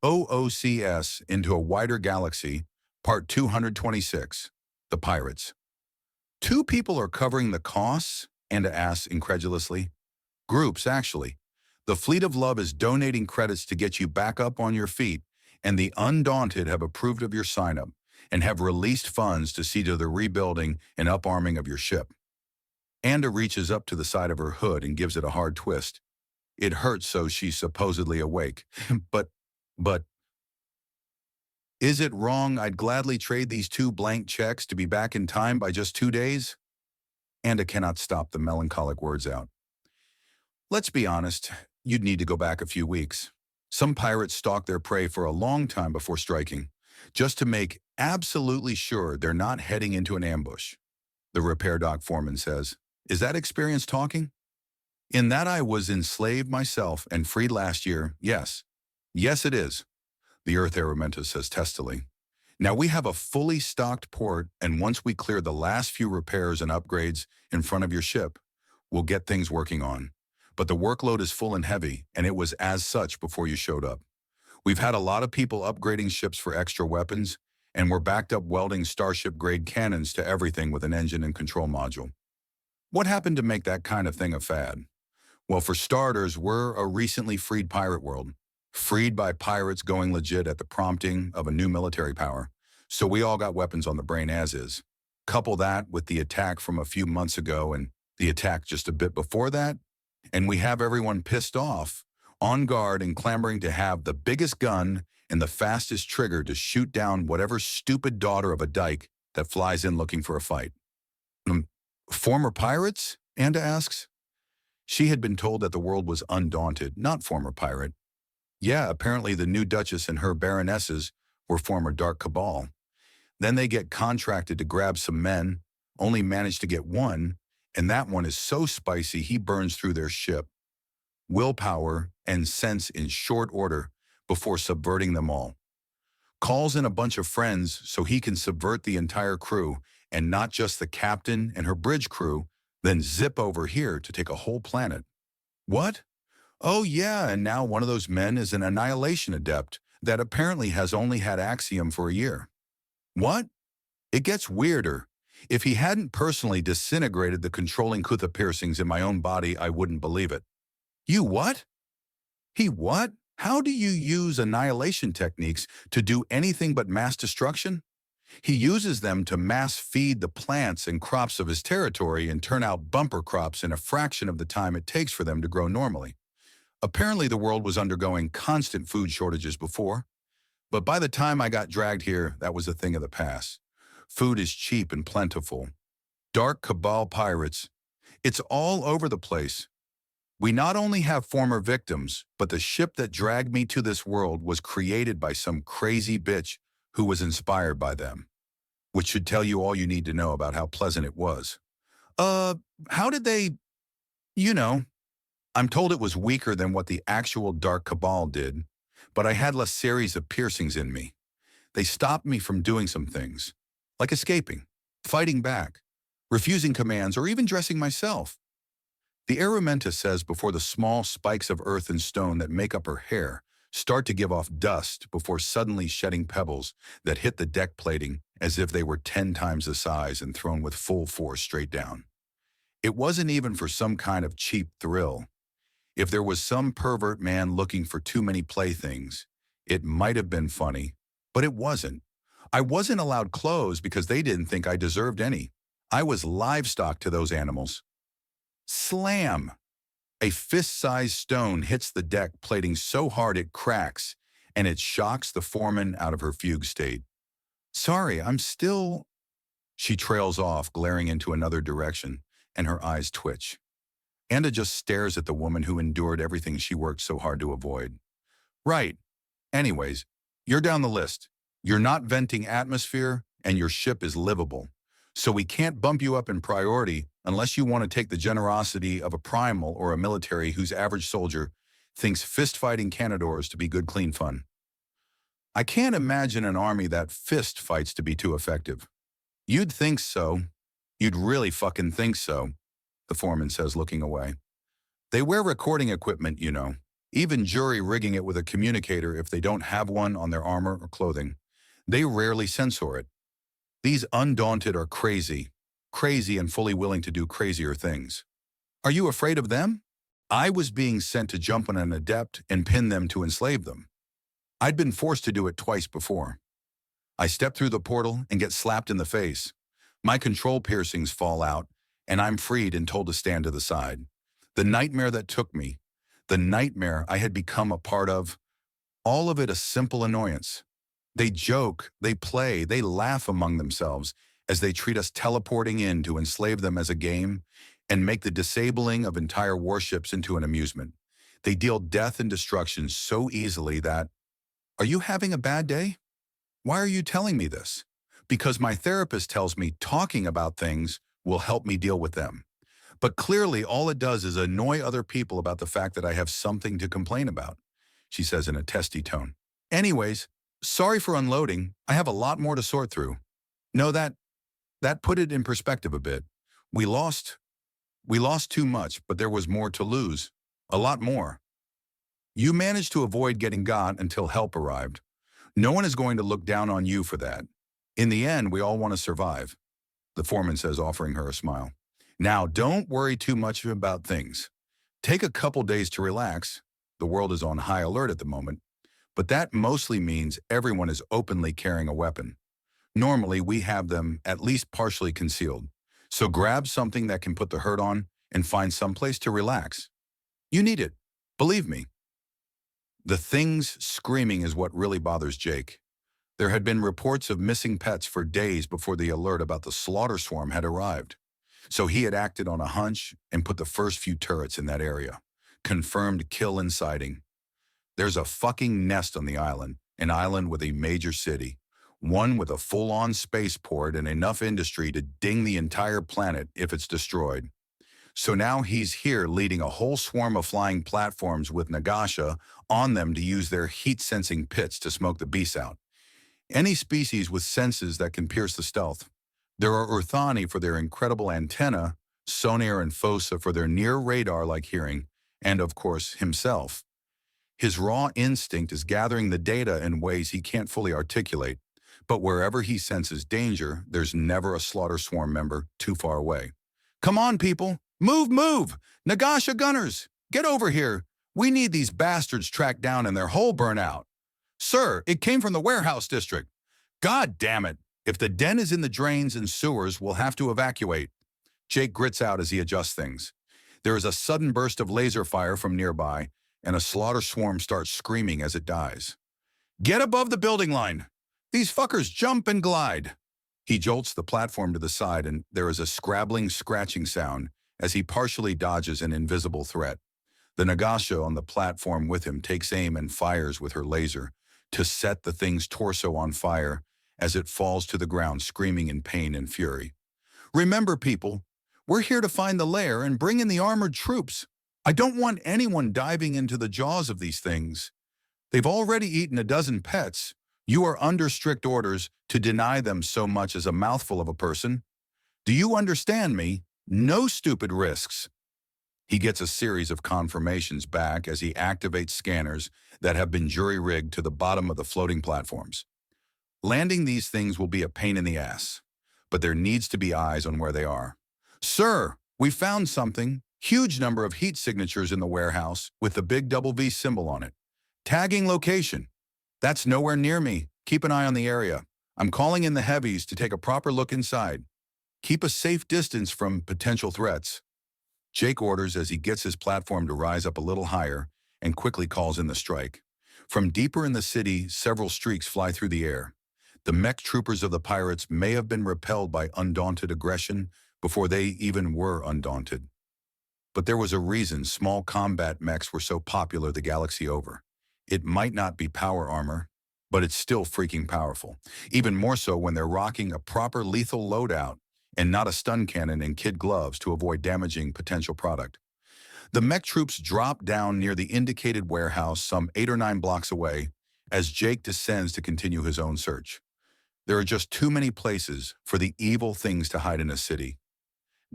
OOCS Into a Wider Galaxy, Part 226, The Pirates. Two people are covering the costs? Anda asks incredulously. Groups, actually. The Fleet of Love is donating credits to get you back up on your feet, and the Undaunted have approved of your sign-up and have released funds to see to the rebuilding and up-arming of your ship. Anda reaches up to the side of her hood and gives it a hard twist. It hurts, so she's supposedly awake. But, is it wrong I'd gladly trade these 2 blank checks to be back in time by just 2 days? Anda cannot stop the melancholic words out. Let's be honest, you'd need to go back a few weeks. Some pirates stalk their prey for a long time before striking, just to make absolutely sure they're not heading into an ambush. The repair dock foreman says, "Is that experience talking?" "In that I was enslaved myself and freed last year, yes. Yes, it is," the Earth Araminta says testily. "Now we have a fully stocked port, and once we clear the last few repairs and upgrades in front of your ship, we'll get things working on. But the workload is full and heavy, and it was as such before you showed up. We've had a lot of people upgrading ships for extra weapons, and we're backed up welding Starship-grade cannons to everything with an engine and control module. What happened to make that kind of thing a fad? Well, for starters, we're a recently freed pirate world. Freed by pirates going legit at the prompting of a new military power. So we all got weapons on the brain as is. Couple that with the attack from a few months ago and the attack just a bit before that, and we have everyone pissed off, on guard and clamoring to have the biggest gun and the fastest trigger to shoot down whatever stupid daughter of a dyke that flies in looking for a fight." Former pirates? Anda asks. She had been told that the world was undaunted, not former pirate. Yeah, apparently the new Duchess and her baronesses were former Dark Cabal. Then they get contracted to grab some men, only manage to get one, and that one is so spicy he burns through their ship. Willpower and sense in short order before subverting them all. Calls in a bunch of friends so he can subvert the entire crew, and not just the captain and her bridge crew, then zip over here to take a whole planet. What? Oh yeah, and now one of those men is an annihilation adept that apparently has only had Axiom for a year. What? It gets weirder. If he hadn't personally disintegrated the controlling Kutha piercings in my own body, I wouldn't believe it. You what? He what? How do you use annihilation techniques to do anything but mass destruction? He uses them to mass feed the plants and crops of his territory and turn out bumper crops in a fraction of the time it takes for them to grow normally. Apparently the world was undergoing constant food shortages before, but by the time I got dragged here, that was a thing of the past. Food is cheap and plentiful. Dark Cabal pirates. It's all over the place. We not only have former victims, but the ship that dragged me to this world was created by some crazy bitch who was inspired by them, which should tell you all you need to know about how pleasant it was. How did they, I'm told it was weaker than what the actual Dark Cabal did, but I had a series of piercings in me. They stopped me from doing some things, like escaping, fighting back, refusing commands, or even dressing myself. The Araminta says before the small spikes of earth and stone that make up her hair start to give off dust before suddenly shedding pebbles that hit the deck plating as if they were 10 times the size and thrown with full force straight down. It wasn't even for some kind of cheap thrill. If there was some pervert man looking for too many playthings, it might have been funny, but it wasn't. I wasn't allowed clothes because they didn't think I deserved any. I was livestock to those animals. Slam! A fist-sized stone hits the deck plating so hard it cracks, and it shocks the foreman out of her fugue state. Sorry, I'm still... She trails off, glaring into another direction, and her eyes twitch. Anda just stares at the woman who endured everything she worked so hard to avoid. Right. Anyways, you're down the list. You're not venting atmosphere, and your ship is livable. So we can't bump you up in priority unless you want to take the generosity of a primal or a military whose average soldier thinks fist-fighting Canadors to be good, clean fun. I can't imagine an army that fist fights to be too effective. You'd think so. You'd really fucking think so, the foreman says, looking away. They wear recording equipment, you know. even jury-rigging it with a communicator if they don't have one on their armor or clothing. They rarely censor it. These undaunted are crazy and fully willing to do crazier things. Are you afraid of them? I was being sent to jump on an adept and pin them to enslave them. I'd been forced to do it twice before. I step through the portal and get slapped in the face. My control piercings fall out, and I'm freed and told to stand to the side. The nightmare that took me, the nightmare I had become a part of, all of it a simple annoyance. They joke, they play, they laugh among themselves as they treat us teleporting in to enslave them as a game and make the disabling of entire warships into an amusement. They deal death and destruction so easily that, are you having a bad day? Why are you telling me this? Because my therapist tells me talking about things will help me deal with them. But clearly all it does is annoy other people about the fact that I have something to complain about, she says in a testy tone. Anyways, sorry for unloading. I have a lot more to sort through. No, that put it in perspective a bit. We lost too much, but there was more to lose. A lot more. You managed to avoid getting got until help arrived. No one is going to look down on you for that. In the end, we all want to survive, the foreman says, offering her a smile. Now, don't worry too much about things. Take a couple days to relax. The world is on high alert at the moment, but that mostly means everyone is openly carrying a weapon. Normally, we have them at least partially concealed. So grab something that can put the hurt on and find someplace to relax. You need it. Believe me. The things screaming is what really bothers Jake. There had been reports of missing pets for days before the alert about the slaughter swarm had arrived. So he had acted on a hunch and put the first few turrets in that area. Confirmed kill and sighting. There's a fucking nest on the island, an island with a major city. One with a full-on spaceport and enough industry to ding the entire planet if it's destroyed. So now he's here leading a whole swarm of flying platforms with Nagasha on them to use their heat-sensing pits to smoke the beasts out. Any species with senses that can pierce the stealth. There are Urthani for their incredible antenna, Sonar and Fossa for their near-radar-like hearing, and of course, himself. His raw instinct is gathering the data in ways he can't fully articulate, but wherever he senses danger, there's never a slaughter swarm member too far away. Come on, people! Move, move! Nagasha gunners! Get over here! We need these bastards tracked down and their hull burn out. Sir, it came from the warehouse district. God damn it! If the den is in the drains and sewers, we'll have to evacuate. Jake grits out as he adjusts things. There is a sudden burst of laser fire from nearby, and a slaughter swarm starts screaming as it dies. Get above the building line! These fuckers jump and glide. He jolts the platform to the side, and there is a scrabbling, scratching sound as he partially dodges an invisible threat. The Nagasha on the platform with him takes aim and fires with her laser to set the thing's torso on fire as it falls to the ground screaming in pain and fury. Remember, people, we're here to find the lair and bring in the armored troops. I don't want anyone diving into the jaws of these things. They've already eaten a dozen pets. You are under strict orders to deny them so much as a mouthful of a person. Do you understand me? No stupid risks. He gets a series of confirmations back as he activates scanners that have been jury-rigged to the bottom of the floating platforms. Landing these things will be a pain in the ass, but there needs to be eyes on where they are. Sir, we found something. Huge number of heat signatures in the warehouse with the big double V symbol on it. Tagging location. That's nowhere near me. Keep an eye on the area. I'm calling in the heavies to take a proper look inside. Keep a safe distance from potential threats. Jake orders as he gets his platform to rise up a little higher and quickly calls in the strike. From deeper in the city, several streaks fly through the air. The mech troopers of the pirates may have been repelled by undaunted aggression before they even were undaunted. But there was a reason small combat mechs were so popular the galaxy over. It might not be power armor, but it's still freaking powerful. Even more so when they're rocking a proper lethal loadout and not a stun cannon and kid gloves to avoid damaging potential product. The mech troops drop down near the indicated warehouse some 8 or 9 blocks away as Jake descends to continue his own search. There are just too many places for the evil things to hide in a city.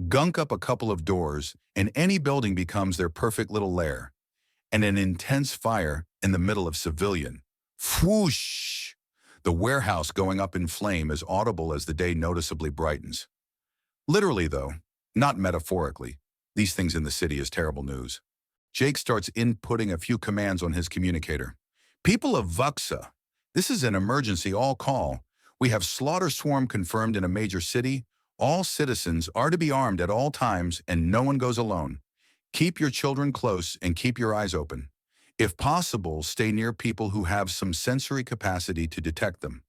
Gunk up a couple of doors and any building becomes their perfect little lair. and an intense fire in the middle of civilian. Whoosh! The warehouse going up in flame is audible as the day noticeably brightens. Literally, though, not metaphorically. These things in the city is terrible news. Jake starts inputting a few commands on his communicator. People of Vuxa, this is an emergency all call. We have slaughter swarm confirmed in a major city. All citizens are to be armed at all times and no one goes alone. Keep your children close and keep your eyes open. If possible, stay near people who have some sensory capacity to detect them.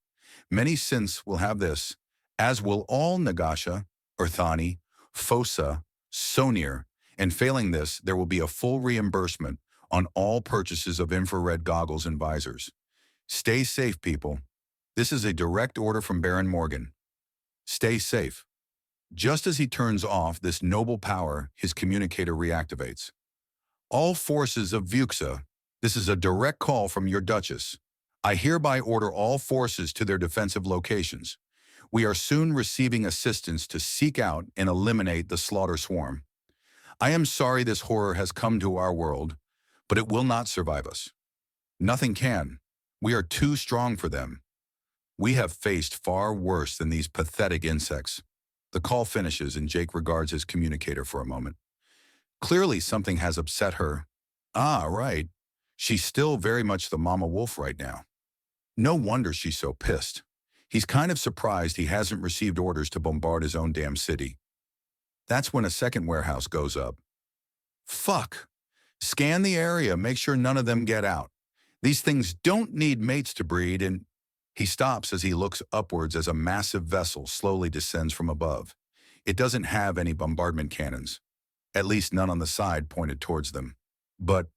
Many synths will have this, as will all Nagasha, Urthani, Fossa, Sonir, and failing this, there will be a full reimbursement on all purchases of infrared goggles and visors. Stay safe, people. This is a direct order from Baron Morgan. Stay safe. Just as he turns off this noble power, his communicator reactivates. All forces of Vuxa, this is a direct call from your Duchess. I hereby order all forces to their defensive locations. We are soon receiving assistance to seek out and eliminate the slaughter swarm. I am sorry this horror has come to our world, but it will not survive us. Nothing can. We are too strong for them. We have faced far worse than these pathetic insects. The call finishes and Jake regards his communicator for a moment. Clearly something has upset her. Ah, right. She's still very much the mama wolf right now. No wonder she's so pissed. He's kind of surprised he hasn't received orders to bombard his own damn city. That's when a second warehouse goes up. Fuck. Scan the area, make sure none of them get out. These things don't need mates to breed, and he stops as he looks upwards as a massive vessel slowly descends from above. It doesn't have any bombardment cannons, at least none on the side pointed towards them. But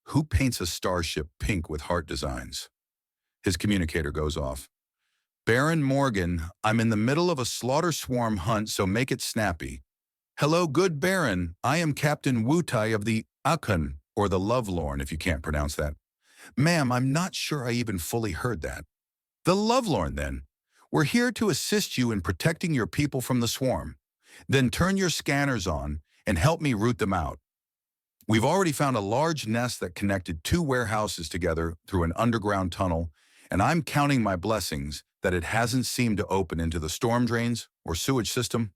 who paints a starship pink with heart designs? His communicator goes off. Baron Morgan, I'm in the middle of a slaughter swarm hunt, so make it snappy. Hello, good Baron. I am Captain Wutai of the Akun, or the Lovelorn, if you can't pronounce that. Ma'am, I'm not sure I even fully heard that. The Lovelorn, then. We're here to assist you in protecting your people from the swarm. Then turn your scanners on and help me root them out. We've already found a large nest that connected two warehouses together through an underground tunnel, and I'm counting my blessings that it hasn't seemed to open into the storm drains or sewage system.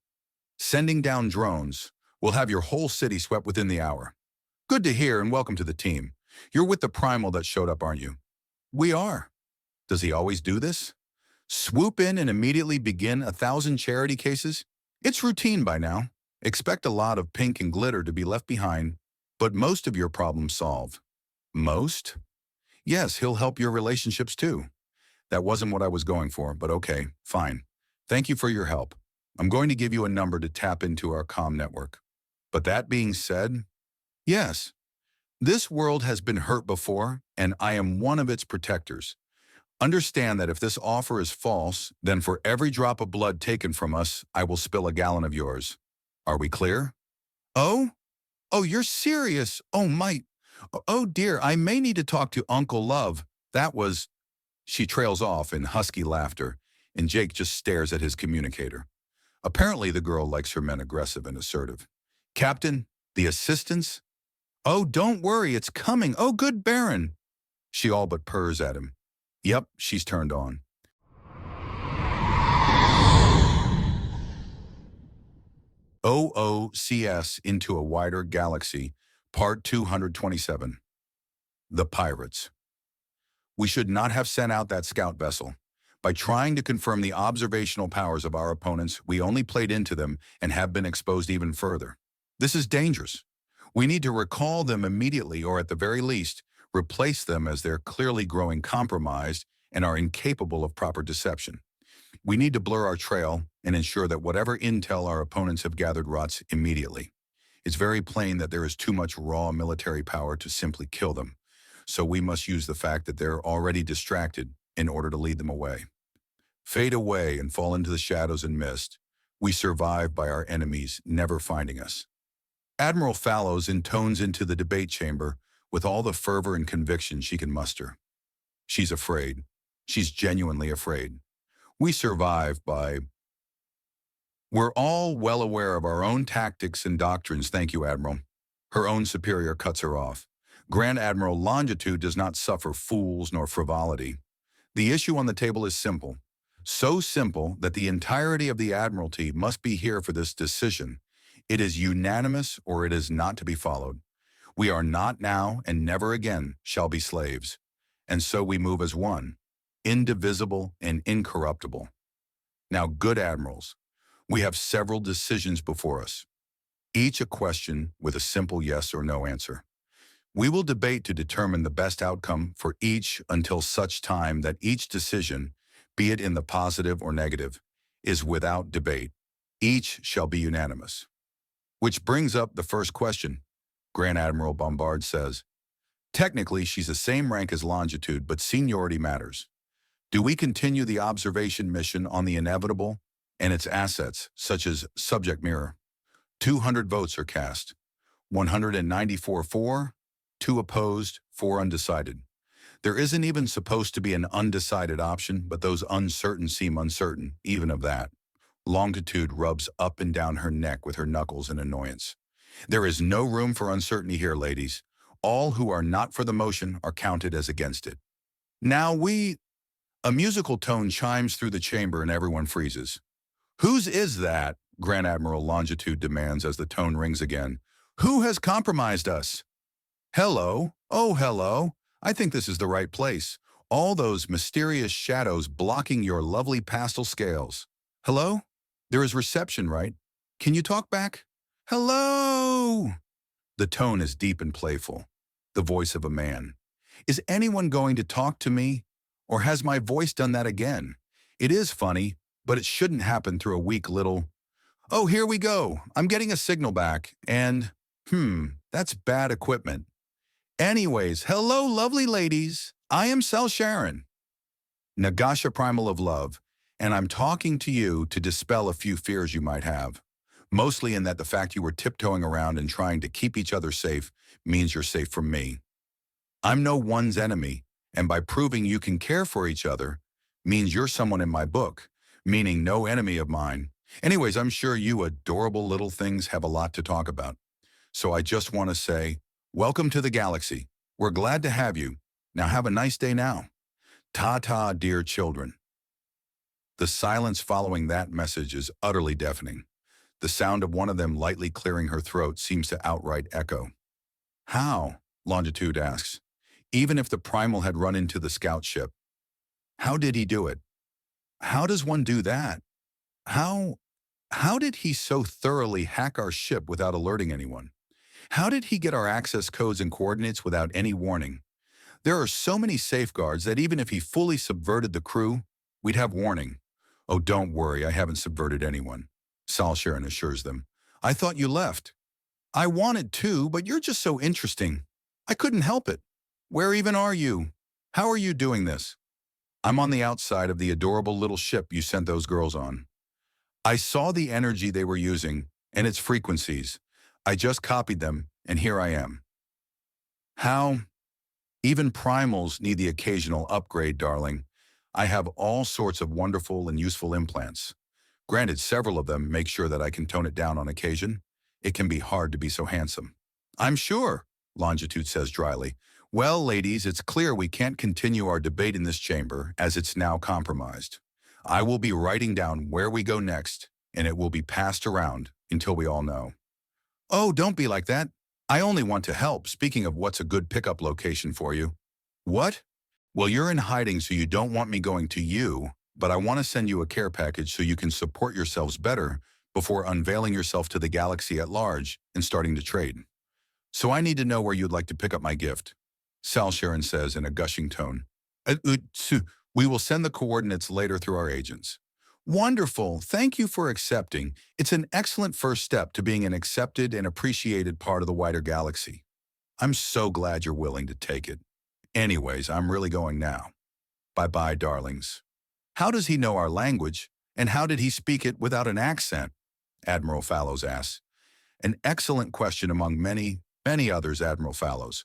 Sending down drones. We'll have your whole city swept within the hour. Good to hear and welcome to the team. You're with the primal that showed up, aren't you? We are. Does he always do this? Swoop in and immediately begin 1,000 charity cases? It's routine by now. Expect a lot of pink and glitter to be left behind, but most of your problems solved. Most? Yes, he'll help your relationships too. That wasn't what I was going for, but okay, fine. Thank you for your help. I'm going to give you a number to tap into our comm network. But that being said, yes, this world has been hurt before, and I am one of its protectors. Understand that if this offer is false, then for every drop of blood taken from us, I will spill a gallon of yours. Are we clear? Oh? Oh, you're serious? Oh, oh dear, I may need to talk to Uncle Love. That was... She trails off in husky laughter, and Jake just stares at his communicator. Apparently the girl likes her men aggressive and assertive. Captain, the assistance? Oh, don't worry, it's coming. Oh, good Baron. She all but purrs at him. Yep, she's turned on. OOCS Into a Wider Galaxy, Part 227. The Pirates. We should not have sent out that scout vessel. By trying to confirm the observational powers of our opponents, we only played into them and have been exposed even further. This is dangerous. We need to recall them immediately, or at the very least, replace them, as they're clearly growing compromised and are incapable of proper deception. We need to blur our trail and ensure that whatever intel our opponents have gathered rots immediately. It's very plain that there is too much raw military power to simply kill them, so we must use the fact that they're already distracted in order to lead them away. Fade away and fall into the shadows and mist. We survive by our enemies never finding us. Admiral Fallows intones into the debate chamber with all the fervor and conviction she can muster. She's afraid. She's genuinely afraid. We survive by... We're all well aware of our own tactics and doctrines, thank you, Admiral. Her own superior cuts her off. Grand Admiral Longitude does not suffer fools nor frivolity. The issue on the table is simple. So simple that the entirety of the Admiralty must be here for this decision. It is unanimous or it is not to be followed. We are not now and never again shall be slaves. And so we move as one, indivisible and incorruptible. Now, good admirals, we have several decisions before us, each a question with a simple yes or no answer. We will debate to determine the best outcome for each until such time that each decision, be it in the positive or negative, is without debate. Each shall be unanimous. Which brings up the first question. Grand Admiral Bombard says, technically, she's the same rank as Longitude, but seniority matters. Do we continue the observation mission on the inevitable and its assets, such as subject mirror? 200 votes are cast. 194 for, 2 opposed, 4 undecided. There isn't even supposed to be an undecided option, but those uncertain seem uncertain, even of that. Longitude rubs up and down her neck with her knuckles in annoyance. There is no room for uncertainty here, ladies. All who are not for the motion are counted as against it. Now A musical tone chimes through the chamber and everyone freezes. Whose is that? Grand Admiral Longitude demands as the tone rings again. Who has compromised us? Hello. Oh, hello. I think this is the right place. All those mysterious shadows blocking your lovely pastel scales. Hello? There is reception, right? Can you talk back? Hello! The tone is deep and playful. The voice of a man. Is anyone going to talk to me? Or has my voice done that again? It is funny, but it shouldn't happen through a weak little, oh, here we go. I'm getting a signal back, and, that's bad equipment. Anyways, hello, lovely ladies. I am Cell Sharon, Nagasha Primal of Love, and I'm talking to you to dispel a few fears you might have. Mostly in that the fact you were tiptoeing around and trying to keep each other safe means you're safe from me. I'm no one's enemy, and by proving you can care for each other means you're someone in my book, meaning no enemy of mine. Anyways, I'm sure you adorable little things have a lot to talk about. So I just want to say, welcome to the galaxy. We're glad to have you. Now have a nice day now. Ta-ta, dear children. The silence following that message is utterly deafening. The sound of one of them lightly clearing her throat seems to outright echo. How? Longitude asks. Even if the Primal had run into the scout ship. How did he do it? How does one do that? How did he so thoroughly hack our ship without alerting anyone? How did he get our access codes and coordinates without any warning? There are so many safeguards that even if he fully subverted the crew, we'd have warning. Oh, don't worry, I haven't subverted anyone, Sal Sharon assures them. I thought you left. I wanted to, but you're just so interesting. I couldn't help it. Where even are you? How are you doing this? I'm on the outside of the adorable little ship you sent those girls on. I saw the energy they were using and its frequencies. I just copied them, and here I am. How? Even primals need the occasional upgrade, darling. I have all sorts of wonderful and useful implants. Granted, several of them make sure that I can tone it down on occasion. It can be hard to be so handsome. I'm sure, Longitude says dryly. Well, ladies, it's clear we can't continue our debate in this chamber as it's now compromised. I will be writing down where we go next, and it will be passed around until we all know. Oh, don't be like that. I only want to help, speaking of what's a good pickup location for you. What? Well, you're in hiding, so you don't want me going to you, but I want to send you a care package so you can support yourselves better before unveiling yourself to the galaxy at large and starting to trade. So I need to know where you'd like to pick up my gift. Sal Sharon says in a gushing tone. We will send the coordinates later through our agents. Wonderful. Thank you for accepting. It's an excellent first step to being an accepted and appreciated part of the wider galaxy. I'm so glad you're willing to take it. Anyways, I'm really going now. Bye-bye, darlings. How does he know our language, and how did he speak it without an accent? Admiral Fallows asks. An excellent question among many, many others, Admiral Fallows.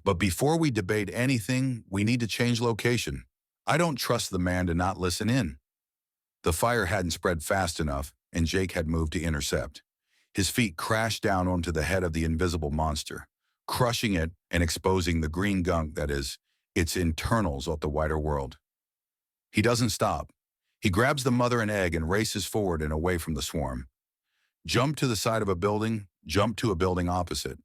But before we debate anything, we need to change location. I don't trust the man to not listen in. The fire hadn't spread fast enough, and Jake had moved to intercept. His feet crashed down onto the head of the invisible monster. crushing it and exposing the green gunk that is its internals of the wider world. He doesn't stop. He grabs the mother and egg and races forward and away from the swarm. Jump to the side of a building, jump to a building opposite.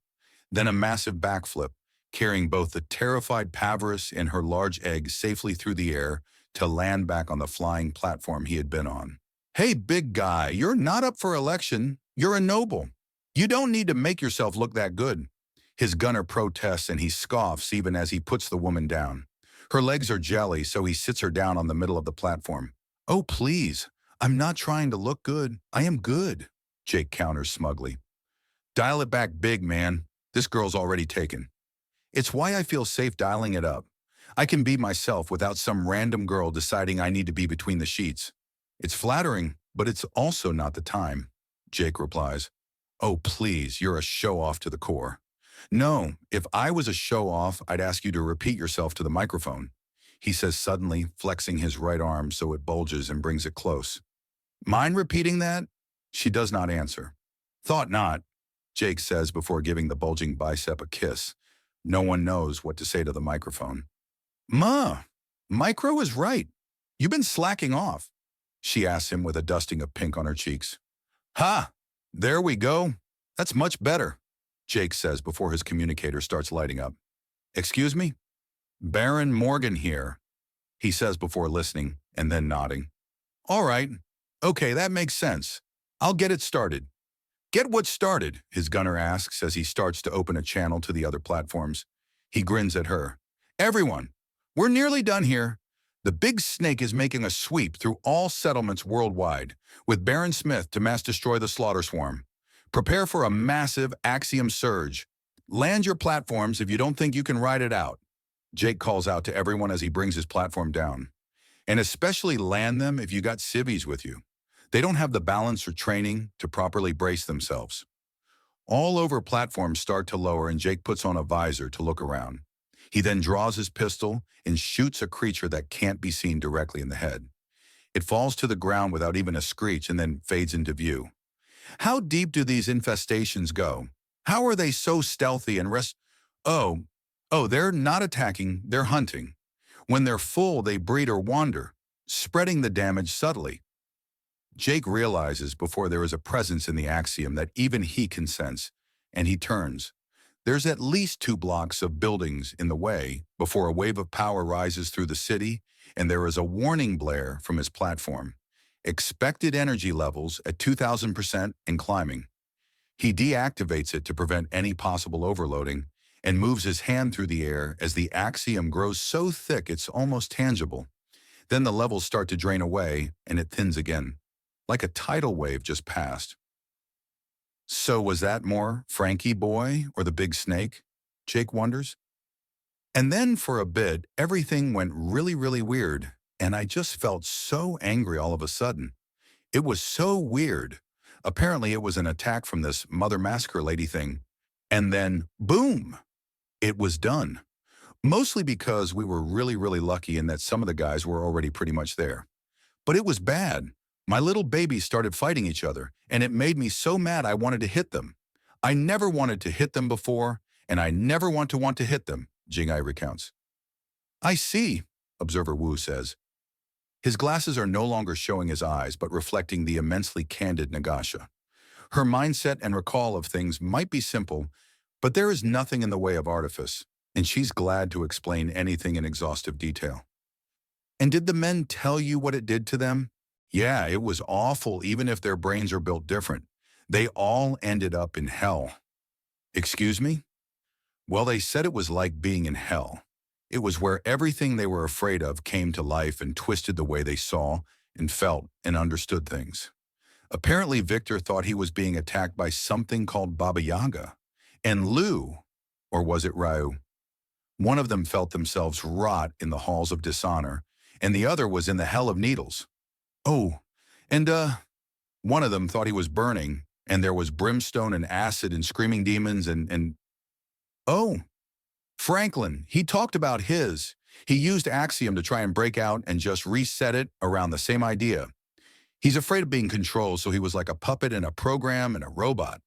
Then a massive backflip, carrying both the terrified Pavarus and her large egg safely through the air to land back on the flying platform he had been on. Hey, big guy, you're not up for election. You're a noble. You don't need to make yourself look that good. His gunner protests and he scoffs even as he puts the woman down. Her legs are jelly, so he sits her down on the middle of the platform. Oh, please, I'm not trying to look good. I am good, Jake counters smugly. Dial it back big, man. This girl's already taken. It's why I feel safe dialing it up. I can be myself without some random girl deciding I need to be between the sheets. It's flattering, but it's also not the time, Jake replies. Oh, please, you're a show-off to the core. No, if I was a show-off, I'd ask you to repeat yourself to the microphone, he says suddenly, flexing his right arm so it bulges and brings it close. Mind repeating that? She does not answer. Thought not, Jake says before giving the bulging bicep a kiss. No one knows what to say to the microphone. Micro is right. You've been slacking off, she asks him with a dusting of pink on her cheeks. Ha! There we go. That's much better, Jake says before his communicator starts lighting up. Excuse me? Baron Morgan here, he says before listening and then nodding. All right. Okay, that makes sense. I'll get it started. Get what started, his gunner asks as he starts to open a channel to the other platforms. He grins at her. Everyone, we're nearly done here. The big snake is making a sweep through all settlements worldwide, with Baron Smith to mass destroy the slaughter swarm. Prepare for a massive axiom surge. Land your platforms if you don't think you can ride it out, Jake calls out to everyone as he brings his platform down. And especially land them if you got civvies with you. They don't have the balance or training to properly brace themselves. All over platforms start to lower and Jake puts on a visor to look around. He then draws his pistol and shoots a creature that can't be seen directly in the head. It falls to the ground without even a screech and then fades into view. How deep do these infestations go? How are they so stealthy and Oh, they're not attacking, they're hunting. When they're full, they breed or wander, spreading the damage subtly. Jake realizes before there is a presence in the axiom that even he can sense, and he turns. There's at least 2 blocks of buildings in the way before a wave of power rises through the city, and there is a warning blare from his platform. Expected energy levels at 2,000% and climbing. He deactivates it to prevent any possible overloading and moves his hand through the air as the axiom grows so thick it's almost tangible. Then the levels start to drain away and it thins again, like a tidal wave just passed. So was that more Frankie Boy or the big snake? Jake wonders. And then for a bit, everything went really, really weird, and I just felt so angry all of a sudden. It was so weird. Apparently it was an attack from this Mother Massacre lady thing. And then, boom! It was done. Mostly because we were really, really lucky in that some of the guys were already pretty much there. But it was bad. My little babies started fighting each other, and it made me so mad I wanted to hit them. I never wanted to hit them before, and I never want to hit them, Jingai recounts. I see, Observer Wu says. His glasses are no longer showing his eyes, but reflecting the immensely candid Nagasha. Her mindset and recall of things might be simple, but there is nothing in the way of artifice, and she's glad to explain anything in exhaustive detail. And did the men tell you what it did to them? Yeah, it was awful even if their brains are built different. They all ended up in hell. Excuse me? Well, they said it was like being in hell. It was where everything they were afraid of came to life and twisted the way they saw and felt and understood things. Apparently, Victor thought he was being attacked by something called Baba Yaga. And Lou, or was it Ryu? One of them felt themselves rot in the halls of dishonor, and the other was in the hell of needles. Oh, and one of them thought he was burning, and there was brimstone and acid and screaming demons Oh, Franklin, he talked about his. He used Axiom to try and break out and just reset it around the same idea. He's afraid of being controlled, so he was like a puppet in a program and a robot.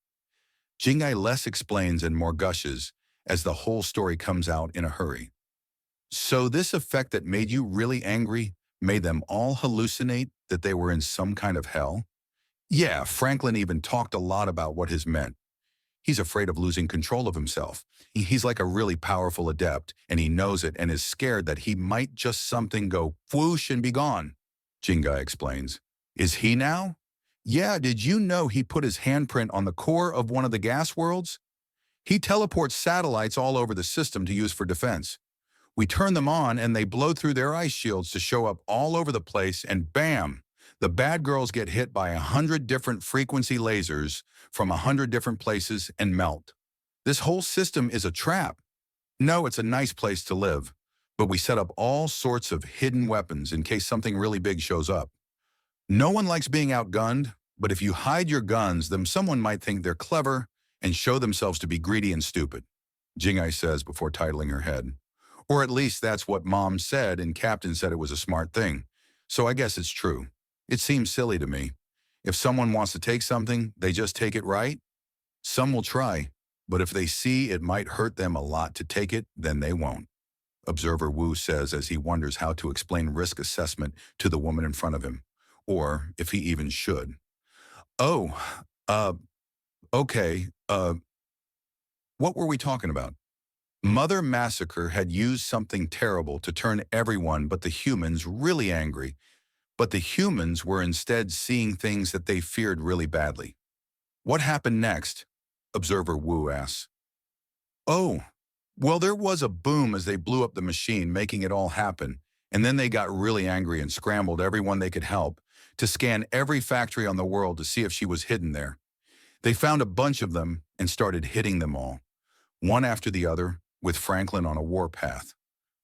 Jingai less explains and more gushes, as the whole story comes out in a hurry. So this effect that made you really angry made them all hallucinate that they were in some kind of hell? Yeah, Franklin even talked a lot about what his meant. He's afraid of losing control of himself. He's like a really powerful adept, and he knows it and is scared that he might just something go whoosh and be gone. Jingai explains. Is he now? Yeah, did you know he put his handprint on the core of one of the gas worlds? He teleports satellites all over the system to use for defense. We turn them on and they blow through their ice shields to show up all over the place, and bam! The bad girls get hit by 100 different frequency lasers from 100 different places and melt. This whole system is a trap. No, it's a nice place to live, but we set up all sorts of hidden weapons in case something really big shows up. No one likes being outgunned, but if you hide your guns, then someone might think they're clever and show themselves to be greedy and stupid, Jingai says before titling her head. Or at least that's what Mom said, and Captain said it was a smart thing. So I guess it's true. It seems silly to me. If someone wants to take something, they just take it, right? Some will try, but if they see it might hurt them a lot to take it, then they won't, Observer Wu says as he wonders how to explain risk assessment to the woman in front of him, or if he even should. Oh, okay, what were we talking about? Mother Massacre had used something terrible to turn everyone but the humans really angry, but the humans were instead seeing things that they feared really badly. What happened next? Observer Wu asks. Oh, well, there was a boom as they blew up the machine, making it all happen, and then they got really angry and scrambled everyone they could help to scan every factory on the world to see if she was hidden there. They found a bunch of them and started hitting them all, one after the other, with Franklin on a warpath,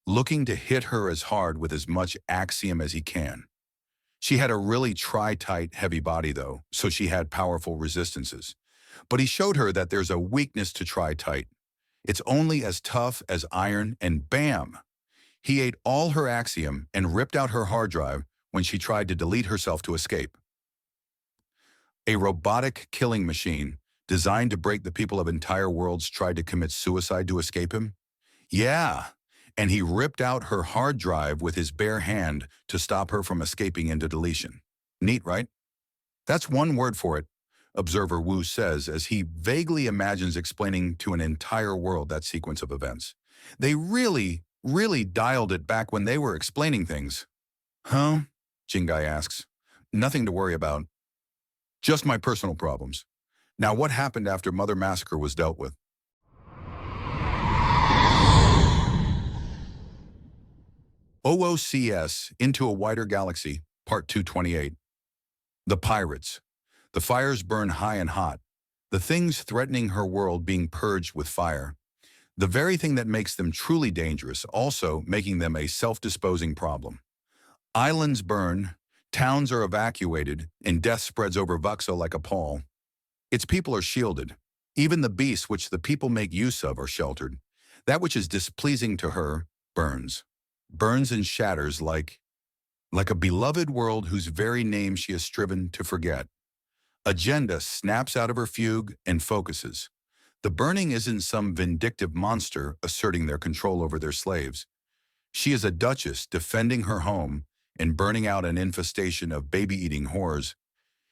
looking to hit her as hard with as much axiom as he can. She had a really tri-tight heavy body though, so she had powerful resistances. But he showed her that there's a weakness to tri-tight. It's only as tough as iron, and bam! He ate all her axiom and ripped out her hard drive when she tried to delete herself to escape. A robotic killing machine designed to break the people of entire worlds tried to commit suicide to escape him? Yeah, and he ripped out her hard drive with his bare hand to stop her from escaping into deletion. Neat, right? That's one word for it, Observer Wu says as he vaguely imagines explaining to an entire world that sequence of events. They really dialed it back when they were explaining things. Huh? Jingai asks. Nothing to worry about. Just my personal problems. Now what happened after Mother Massacre was dealt with? OOCS, Into a Wider Galaxy, Part 228. The Pirates. The fires burn high and hot. The things threatening her world being purged with fire. The very thing that makes them truly dangerous, also making them a self-disposing problem. Islands burn, towns are evacuated, and death spreads over Vuxo like a pall. Its people are shielded. Even the beasts which the people make use of are sheltered. That which is displeasing to her burns. Burns and shatters like a beloved world whose very name she has striven to forget. Agenda snaps out of her fugue and focuses. The burning isn't some vindictive monster asserting their control over their slaves. She is a duchess defending her home and burning out an infestation of baby-eating whores.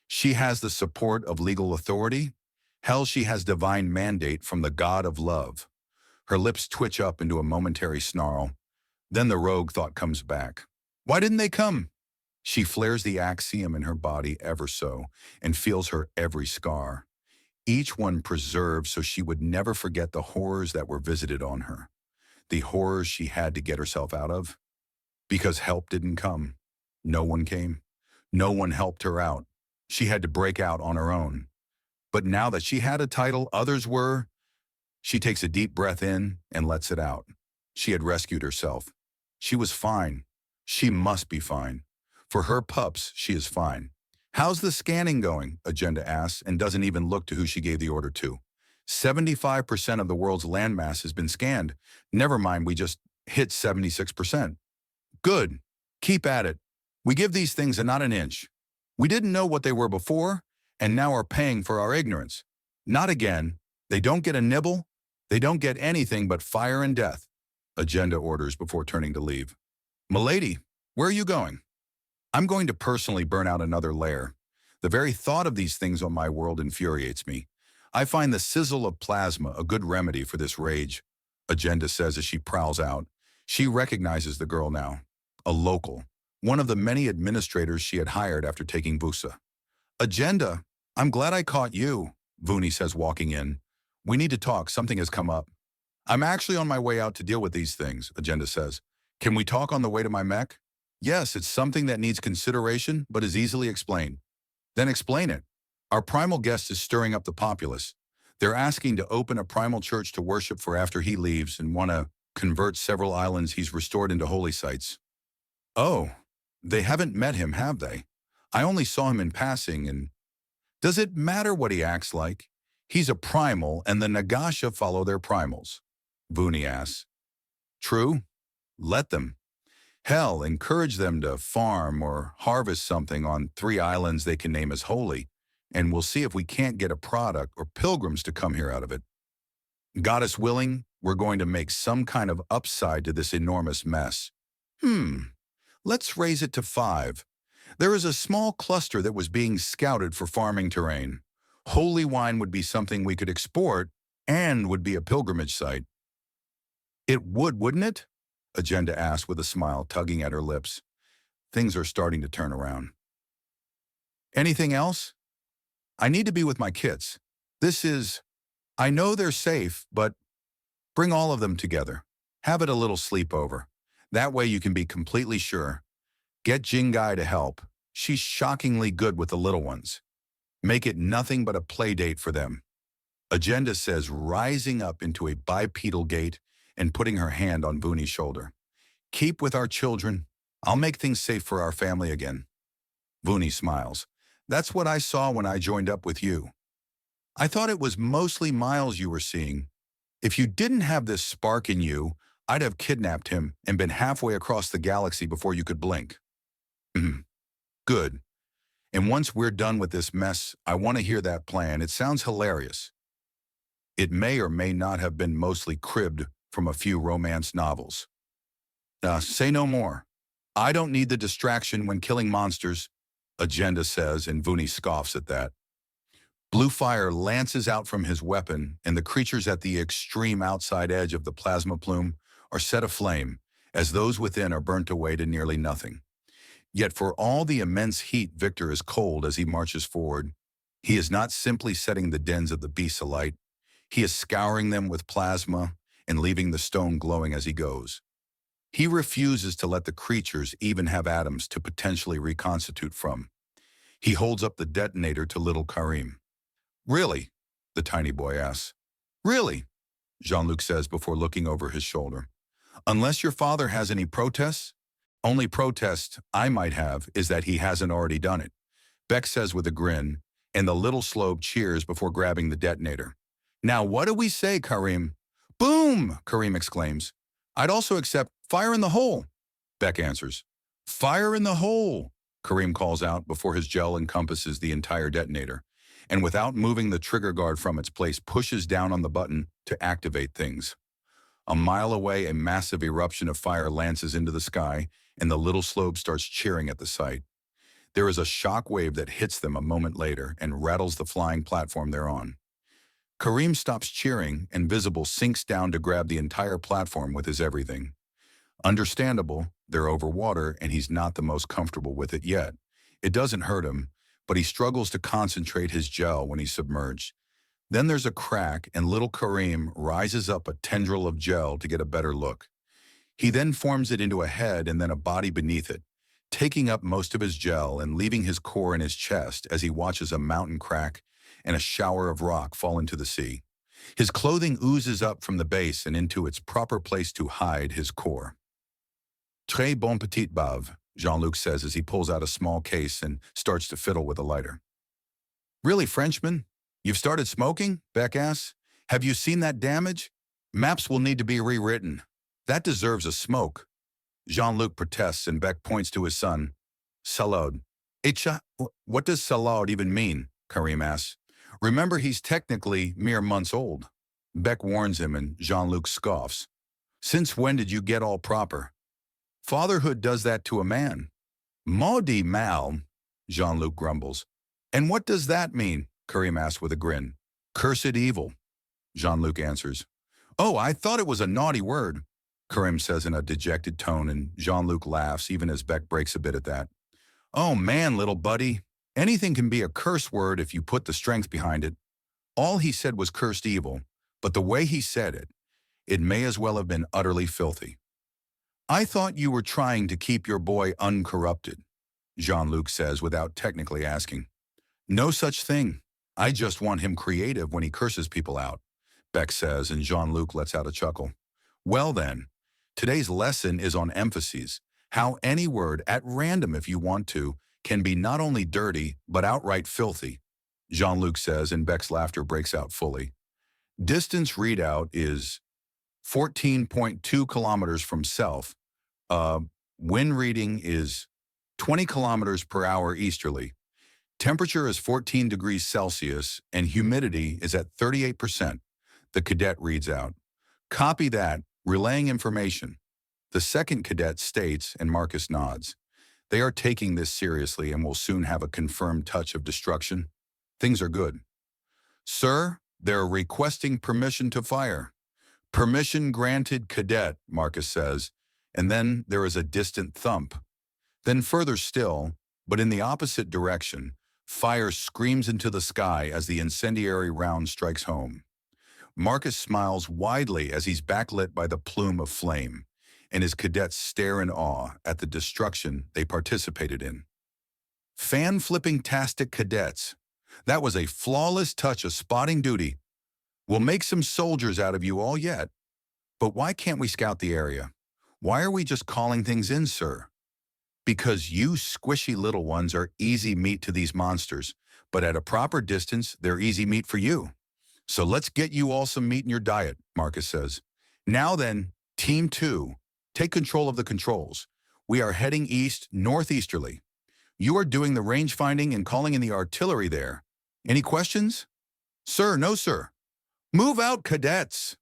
She has the support of legal authority. Hell, she has divine mandate from the god of love. Her lips twitch up into a momentary snarl. Then the rogue thought comes back. Why didn't they come? She flares the axiom in her body ever so and feels her every scar. Each one preserved so she would never forget the horrors that were visited on her. The horrors she had to get herself out of. Because help didn't come. No one came. No one helped her out. She had to break out on her own. But now that she had a title, others were. She takes a deep breath in and lets it out. She had rescued herself. She was fine. She must be fine. For her pups, she is fine. How's the scanning going? Agenda asks and doesn't even look to who she gave the order to. 75% of the world's landmass has been scanned. Never mind, we just hit 76%. Good. Keep at it. We give these things a not an inch. We didn't know what they were before, and now are paying for our ignorance. Not again. They don't get a nibble. They don't get anything but fire and death, Agenda orders before turning to leave. Milady, where are you going? I'm going to personally burn out another lair. The very thought of these things on my world infuriates me. I find the sizzle of plasma a good remedy for this rage, Agenda says as she prowls out. She recognizes the girl now. A local. One of the many administrators she had hired after taking Vusa. Agenda, I'm glad I caught you, Vuni says walking in. We need to talk, something has come up. I'm actually on my way out to deal with these things, Agenda says. Can we talk on the way to my mech? Yes, it's something that needs consideration, but is easily explained. Then explain it. Our primal guest is stirring up the populace. They're asking to open a primal church to worship for after he leaves and want to convert several islands he's restored into holy sites. Oh, they haven't met him, have they? I only saw him in passing and... Does it matter what he acts like? He's a primal and the Nagasha follow their primals. Vuni asks. True. Let them. Hell, encourage them to farm or harvest something on 3 islands they can name as holy, and we'll see if we can't get a product or pilgrims to come here out of it. Goddess willing, we're going to make some kind of upside to this enormous mess. Let's raise it to 5. There is a small cluster that was being scouted for farming terrain. Holy wine would be something we could export and would be a pilgrimage site. It would, wouldn't it? Agenda asked with a smile tugging at her lips. Things are starting to turn around. Anything else? I need to be with my kids. I know they're safe, but bring all of them together. Have it a little sleepover. That way you can be completely sure. Get Jingai to help. She's shockingly good with the little ones. Make it nothing but a play date for them. Agenda says, rising up into a bipedal gait and putting her hand on Vuni's shoulder. Keep with our children. I'll make things safe for our family again. Vuni smiles. That's what I saw when I joined up with you. I thought it was mostly Miles you were seeing. If you didn't have this spark in you, I'd have kidnapped him and been halfway across the galaxy before you could blink. Good. And once we're done with this mess, I want to hear that plan. It sounds hilarious. It may or may not have been mostly cribbed from a few romance novels. Say no more. I don't need the distraction when killing monsters, Agenda says, and Vuni scoffs at that. Blue fire lances out from his weapon, and the creatures at the extreme outside edge of the plasma plume are set aflame, as those within are burnt away to nearly nothing. Yet for all the immense heat Victor is cold as he marches forward, he is not simply setting the dens of the beasts alight, he is scouring them with plasma and leaving the stone glowing as he goes. He refuses to let the creatures even have atoms to potentially reconstitute from. He holds up the detonator to little Karim. Really? The tiny boy asks. Really? Jean-Luc says before looking over his shoulder. Unless your father has any protests? Only protest I might have is that he hasn't already done it, Beck says with a grin, and the little slobe cheers before grabbing the detonator. Now what do we say, Karim? Boom! Karim exclaims. I'd also accept fire in the hole, Beck answers. Fire in the hole, Karim calls out before his gel encompasses the entire detonator, and without moving the trigger guard from its place pushes down on the button to activate things. A mile away, a massive eruption of fire lances into the sky, and the little slope starts cheering at the sight. There is a shock wave that hits them a moment later and rattles the flying platform they're on. Karim stops cheering, and Visible sinks down to grab the entire platform with his everything. Understandable, they're over water and he's not the most comfortable with it yet. It doesn't hurt him, but he struggles to concentrate his gel when he's submerged. Then there's a crack and little Karim rises up a tendril of gel to get a better look. He then forms it into a head and then a body beneath it, taking up most of his gel and leaving his core in his chest as he watches a mountain crack and a shower of rock fall into the sea. His clothing oozes up from the base and into its proper place to hide his core. Très bon petit bave, Jean-Luc says as he pulls out a small case and starts to fiddle with a lighter. Really, Frenchman? You've started smoking? Beck asks. Have you seen that damage? Maps will need to be rewritten. That deserves a smoke. Jean-Luc protests and Beck points to his son. Salud. What does salud even mean? Karim asks. Remember, he's technically mere months old. Beck warns him and Jean-Luc scoffs. Since when did you get all proper? Fatherhood does that to a man. Maudit mal, Jean-Luc grumbles. And what does that mean? Karim asks with a grin. Cursed evil, Jean-Luc answers. Oh, I thought it was a naughty word, Karim says in a dejected tone, and Jean-Luc laughs even as Beck breaks a bit at that. Oh man, little buddy, anything can be a curse word if you put the strength behind it. All he said was cursed evil, but the way he said it, it may as well have been utterly filthy. I thought you were trying to keep your boy uncorrupted, Jean-Luc says without technically asking. No such thing. I just want him creative when he curses people out, Beck says, and Jean-Luc lets out a chuckle. Well then, today's lesson is on emphases, how any word, at random if you want to, can be not only dirty, but outright filthy, Jean-Luc says, and Beck's laughter breaks out fully. Distance readout is 14.2 kilometers from self. Wind reading is 20 kilometers per hour easterly. Temperature is 14 degrees Celsius, and humidity is at 38%, the cadet reads out. Copy that, relaying information. The second cadet states, and Marcus nods. They are taking this seriously and will soon have a confirmed touch of destruction. Things are good. Sir, they're requesting permission to fire. Permission granted, cadet, Marcus says, and then there is a distant thump. Then further still, but in the opposite direction, fire screams into the sky as the incendiary round strikes home. Marcus smiles widely as he's backlit by the plume of flame, and his cadets stare in awe at the destruction they participated in. Fan-flipping-tastic cadets. That was a flawless touch of spotting duty. We'll make some soldiers out of you all yet. But why can't we scout the area? Why are we just calling things in, sir? Because you squishy little ones are easy meat to these monsters, but at a proper distance, they're easy meat for you. So let's get you all some meat in your diet, Marcus says. Now then, Team 2, take control of the controls. We are heading east, northeasterly. You are doing the range finding and calling in the artillery there. Any questions? Sir, no, sir. Move out, cadets!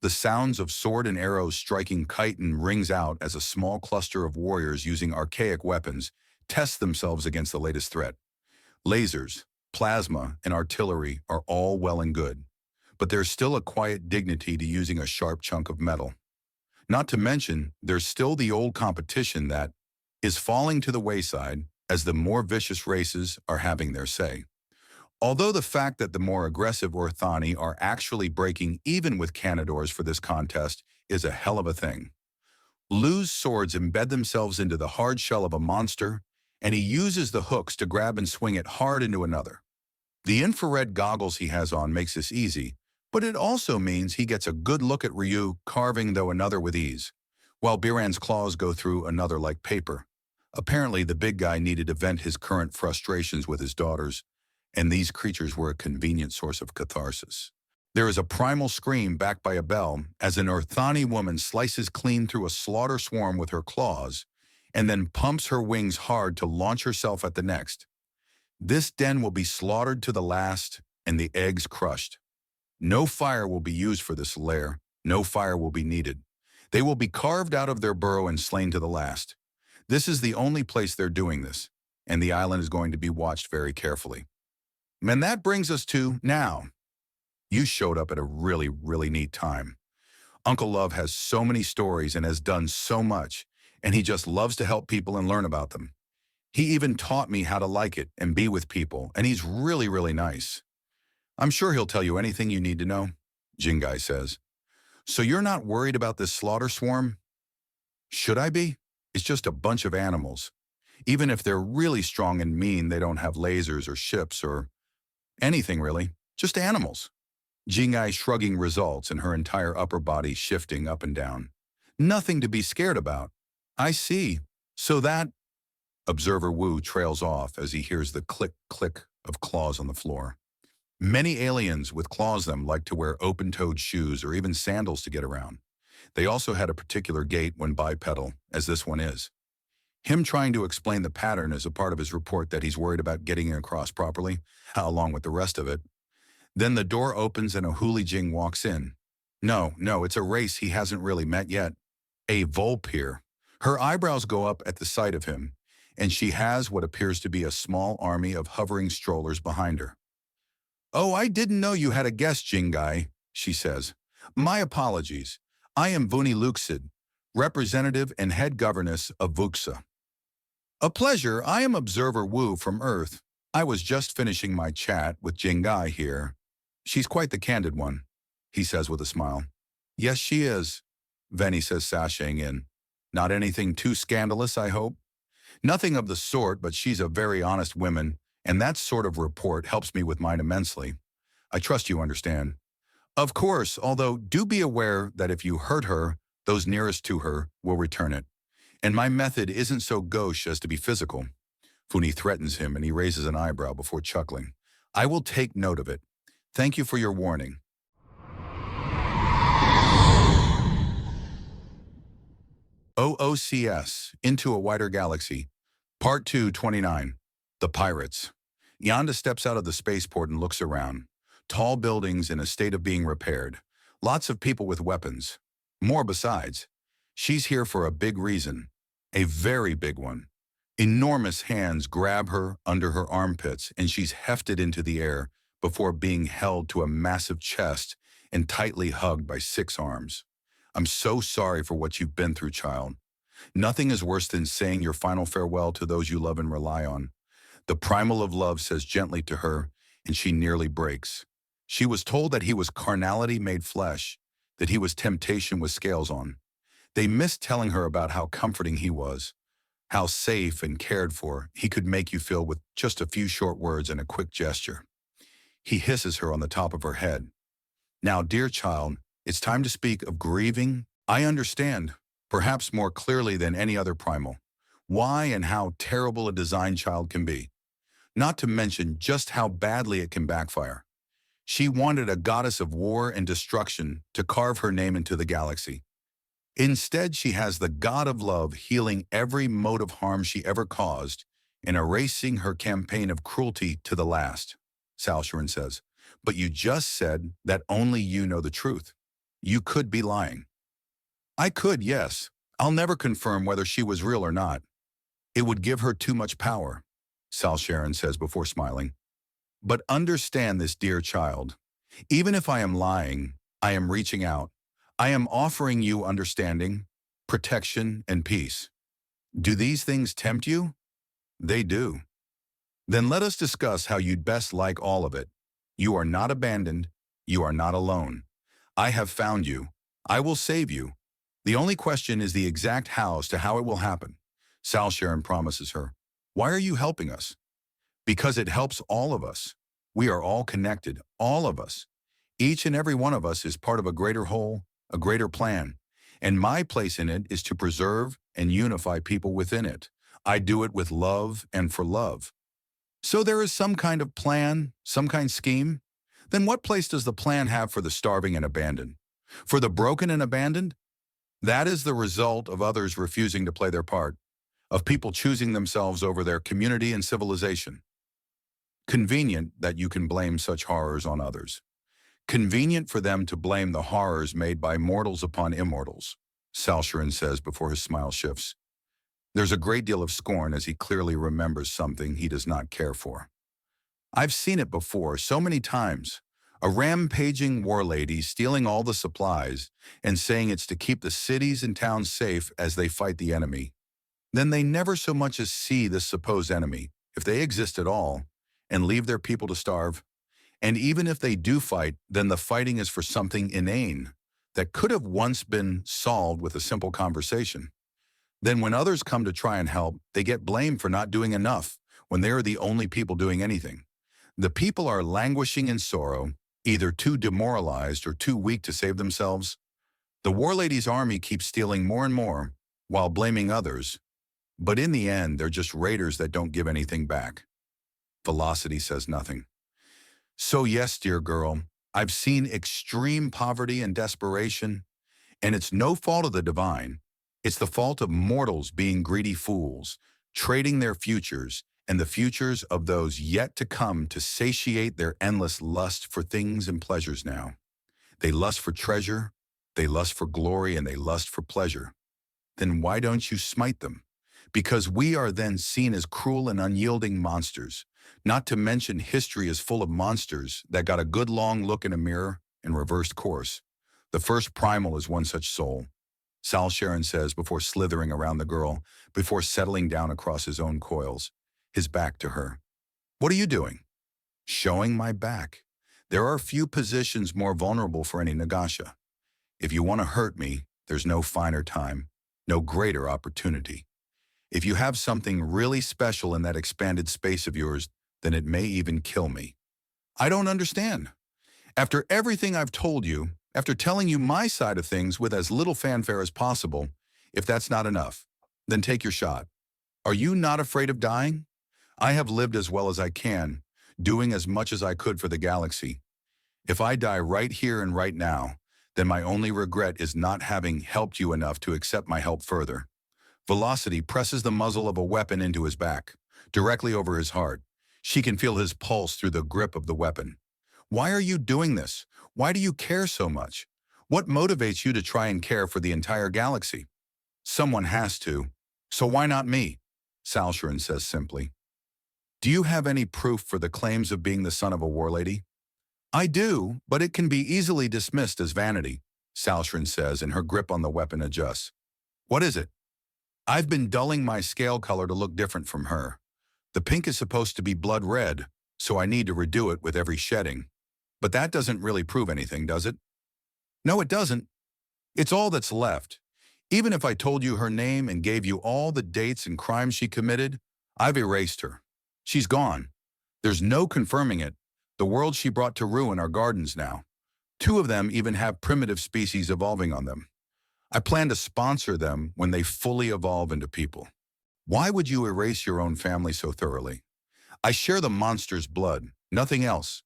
The sounds of sword and arrows striking chitin rings out as a small cluster of warriors using archaic weapons test themselves against the latest threat. Lasers, plasma, and artillery are all well and good, but there's still a quiet dignity to using a sharp chunk of metal. Not to mention, there's still the old competition that is falling to the wayside as the more vicious races are having their say. Although the fact that the more aggressive Orthani are actually breaking even with Canadors for this contest is a hell of a thing. Lou's swords embed themselves into the hard shell of a monster, and he uses the hooks to grab and swing it hard into another. The infrared goggles he has on makes this easy, but it also means he gets a good look at Ryu carving though another with ease, while Bearman's claws go through another like paper. Apparently the big guy needed to vent his current frustrations with his daughters, and these creatures were a convenient source of catharsis. There is a primal scream backed by a bell as an Orthani woman slices clean through a slaughter swarm with her claws and then pumps her wings hard to launch herself at the next. This den will be slaughtered to the last and the eggs crushed. No fire will be used for this lair. No fire will be needed. They will be carved out of their burrow and slain to the last. This is the only place they're doing this, and the island is going to be watched very carefully. And that brings us to now. You showed up at a really, really neat time. Uncle Love has so many stories and has done so much, and he just loves to help people and learn about them. He even taught me how to like it and be with people, and he's really, really nice. I'm sure he'll tell you anything you need to know, Jon Guice says. So you're not worried about this slaughter swarm? Should I be? It's just a bunch of animals. Even if they're really strong and mean, they don't have lasers or ships or anything really, just animals. Jon Guice shrugging results and her entire upper body shifting up and down. Nothing to be scared about. I see. So that... Observer Wu trails off as he hears the click-click of claws on the floor. Many aliens with claws them like to wear open-toed shoes or even sandals to get around. They also had a particular gait when bipedal, as this one is. Him trying to explain the pattern is a part of his report that he's worried about getting it across properly, along with the rest of it. Then the door opens and a Jing walks in. No, it's a race he hasn't really met yet. A Volpir. Her eyebrows go up at the sight of him, and she has what appears to be a small army of hovering strollers behind her. "Oh, I didn't know you had a guest, Jingai," she says. "My apologies. I am Vuni Luxid, representative and head governess of Vuxa." "A pleasure. I am Observer Wu from Earth. I was just finishing my chat with Jingai here. She's quite the candid one," he says with a smile. "Yes, she is," Veni says, sashaying in. "Not anything too scandalous, I hope?" "Nothing of the sort, but she's a very honest woman, and that sort of report helps me with mine immensely. I trust you understand." "Of course, although do be aware that if you hurt her, those nearest to her will return it. And my method isn't so gauche as to be physical." Funi threatens him, and he raises an eyebrow before chuckling. "I will take note of it. Thank you for your warning." OOCS, Into a Wider Galaxy, Part 229, The Pirates. Yonda steps out of the spaceport and looks around. Tall buildings in a state of being repaired. Lots of people with weapons. More besides. She's here for a big reason. A very big one. Enormous hands grab her under her armpits, and she's hefted into the air before being held to a massive chest and tightly hugged by 6 arms. "I'm so sorry for what you've been through, child. Nothing is worse than saying your final farewell to those you love and rely on." The primal of love says gently to her, and she nearly breaks. She was told that he was carnality made flesh, that he was temptation with scales on. They missed telling her about how comforting he was, how safe and cared for he could make you feel with just a few short words and a quick gesture. He hisses her on the top of her head. "Now, dear child, it's time to speak of grieving. I understand, perhaps more clearly than any other primal, why and how terrible a design child can be. Not to mention just how badly it can backfire. She wanted a goddess of war and destruction to carve her name into the galaxy. Instead, she has the god of love healing every mote of harm she ever caused and erasing her campaign of cruelty to the last," Salsharan says. "But you just said that only you know the truth. You could be lying." "I could, yes. I'll never confirm whether she was real or not. It would give her too much power," Salsharan says before smiling. "But understand this, dear child. Even if I am lying, I am reaching out. I am offering you understanding, protection, and peace. Do these things tempt you? They do. Then let us discuss how you'd best like all of it. You are not abandoned. You are not alone. I have found you. I will save you. The only question is the exact how as to how it will happen," Salsharan promises her. "Why are you helping us?" "Because it helps all of us. We are all connected, all of us. Each and every one of us is part of a greater whole, a greater plan, and my place in it is to preserve and unify people within it. I do it with love and for love." "So there is some kind of plan, some kind of scheme? Then what place does the plan have for the starving and abandoned? For the broken and abandoned? That is the result of others refusing to play their part, of people choosing themselves over their community and civilization. Convenient that you can blame such horrors on others. Convenient for them to blame the horrors made by mortals upon immortals," Salsharan says before his smile shifts. There's a great deal of scorn as he clearly remembers something he does not care for. "I've seen it before, so many times. A rampaging war lady stealing all the supplies and saying it's to keep the cities and towns safe as they fight the enemy. Then they never so much as see this supposed enemy, if they exist at all, and leave their people to starve. And even if they do fight, then the fighting is for something inane that could have once been solved with a simple conversation. Then when others come to try and help, they get blamed for not doing enough when they are the only people doing anything. The people are languishing in sorrow, either too demoralized or too weak to save themselves. The war lady's army keeps stealing more and more while blaming others, but in the end, they're just raiders that don't give anything back." Velocity says nothing. "So yes, dear girl, I've seen extreme poverty and desperation, and it's no fault of the divine. It's the fault of mortals being greedy fools, trading their futures, and the futures of those yet to come to satiate their endless lust for things and pleasures now. They lust for treasure, they lust for glory, and they lust for pleasure. Then why don't you smite them? Because we are then seen as cruel and unyielding monsters, not to mention history is full of monsters that got a good long look in a mirror and reversed course. The first primal is one such soul, Sal Sharon says before slithering around the girl, before settling down across his own coils, his back to her. What are you doing? Showing my back. There are few positions more vulnerable for any Nagasha. If you want to hurt me, there's no finer time, no greater opportunity. If you have something really special in that expanded space of yours, then it may even kill me. I don't understand. After everything I've told you, after telling you my side of things with as little fanfare as possible, if that's not enough, then take your shot. Are you not afraid of dying? I have lived as well as I can, doing as much as I could for the galaxy. If I die right here and right now, then my only regret is not having helped you enough to accept my help further. Velocity presses the muzzle of a weapon into his back, directly over his heart. She can feel his pulse through the grip of the weapon. Why are you doing this? Why do you care so much? What motivates you to try and care for the entire galaxy? Someone has to. So why not me? Sal Sharon says simply. Do you have any proof for the claims of being the son of a war lady? I do, but it can be easily dismissed as vanity, Sal Sharon says, and her grip on the weapon adjusts. What is it? I've been dulling my scale color to look different from her. The pink is supposed to be blood red, so I need to redo it with every shedding. But that doesn't really prove anything, does it? No, it doesn't. It's all that's left. Even if I told you her name and gave you all the dates and crimes she committed, I've erased her. She's gone. There's no confirming it. The world she brought to ruin are gardens now. 2 of them even have primitive species evolving on them. I plan to sponsor them when they fully evolve into people. Why would you erase your own family so thoroughly? I share the monster's blood, nothing else.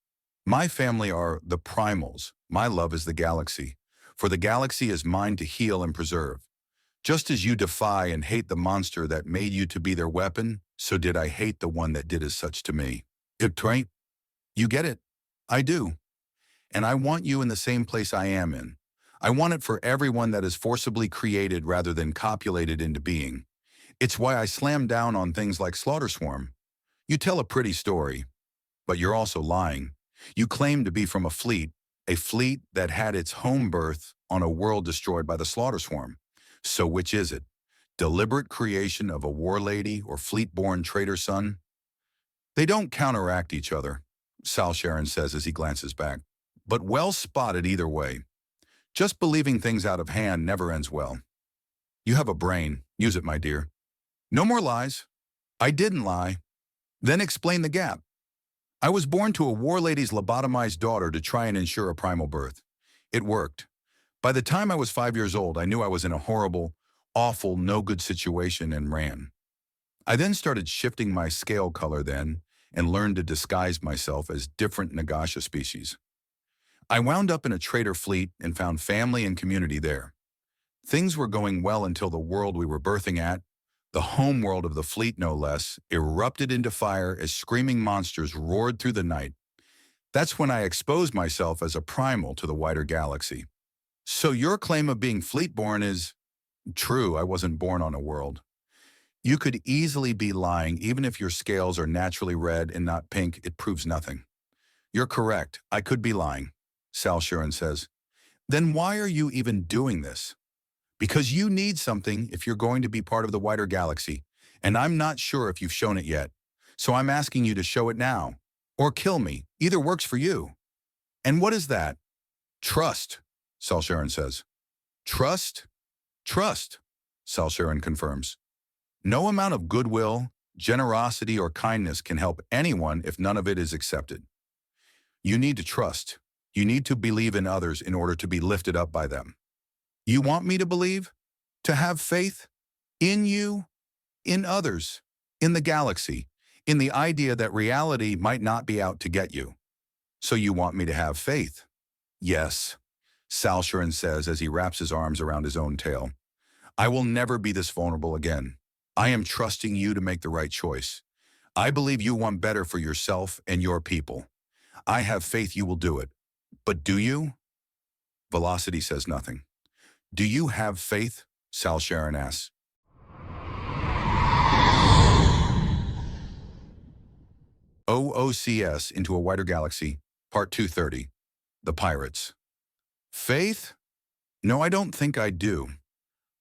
My family are the primals. My love is the galaxy. For the galaxy is mine to heal and preserve. Just as you defy and hate the monster that made you to be their weapon, so did I hate the one that did as such to me. You get it? I do. And I want you in the same place I am in. I want it for everyone that is forcibly created rather than copulated into being. It's why I slam down on things like Slaughter Swarm. You tell a pretty story, but you're also lying. You claim to be from a fleet that had its home birth on a world destroyed by the Slaughter Swarm. So which is it? Deliberate creation of a war lady or fleet-born traitor son? They don't counteract each other, Sal Sharon says as he glances back. But well spotted either way. Just believing things out of hand never ends well. You have a brain. Use it, my dear. No more lies. I didn't lie. Then explain the gap. I was born to a war lady's lobotomized daughter to try and ensure a primal birth. It worked. By the time I was 5 years old, I knew I was in a horrible, awful, no-good situation and ran. I then started shifting my scale color then and learned to disguise myself as different Nagasha species. I wound up in a traitor fleet and found family and community there. Things were going well until the world we were birthing at, the home world of the fleet no less, erupted into fire as screaming monsters roared through the night. That's when I exposed myself as a primal to the wider galaxy. So your claim of being fleet-born is true. I wasn't born on a world. You could easily be lying. Even if your scales are naturally red and not pink, it proves nothing. You're correct. I could be lying, Sal Sharon says. Then why are you even doing this? Because you need something if you're going to be part of the wider galaxy, and I'm not sure if you've shown it yet. So I'm asking you to show it now, or kill me. Either works for you. And what is that? Trust, Sal Sharon says. Trust? Trust, Sal Sharon confirms. No amount of goodwill, generosity, or kindness can help anyone if none of it is accepted. You need to trust. You need to believe in others in order to be lifted up by them. You want me to believe? To have faith? In you? In others? In the galaxy? In the idea that reality might not be out to get you? So you want me to have faith? Yes, Sal Sharon says as he wraps his arms around his own tail. I will never be this vulnerable again. I am trusting you to make the right choice. I believe you want better for yourself and your people. I have faith you will do it. But do you? Velocity says nothing. Do you have faith? Sal Sharon asks. OOCS Into a Wider Galaxy, Part 230. The Pirates. Faith? No, I don't think I do.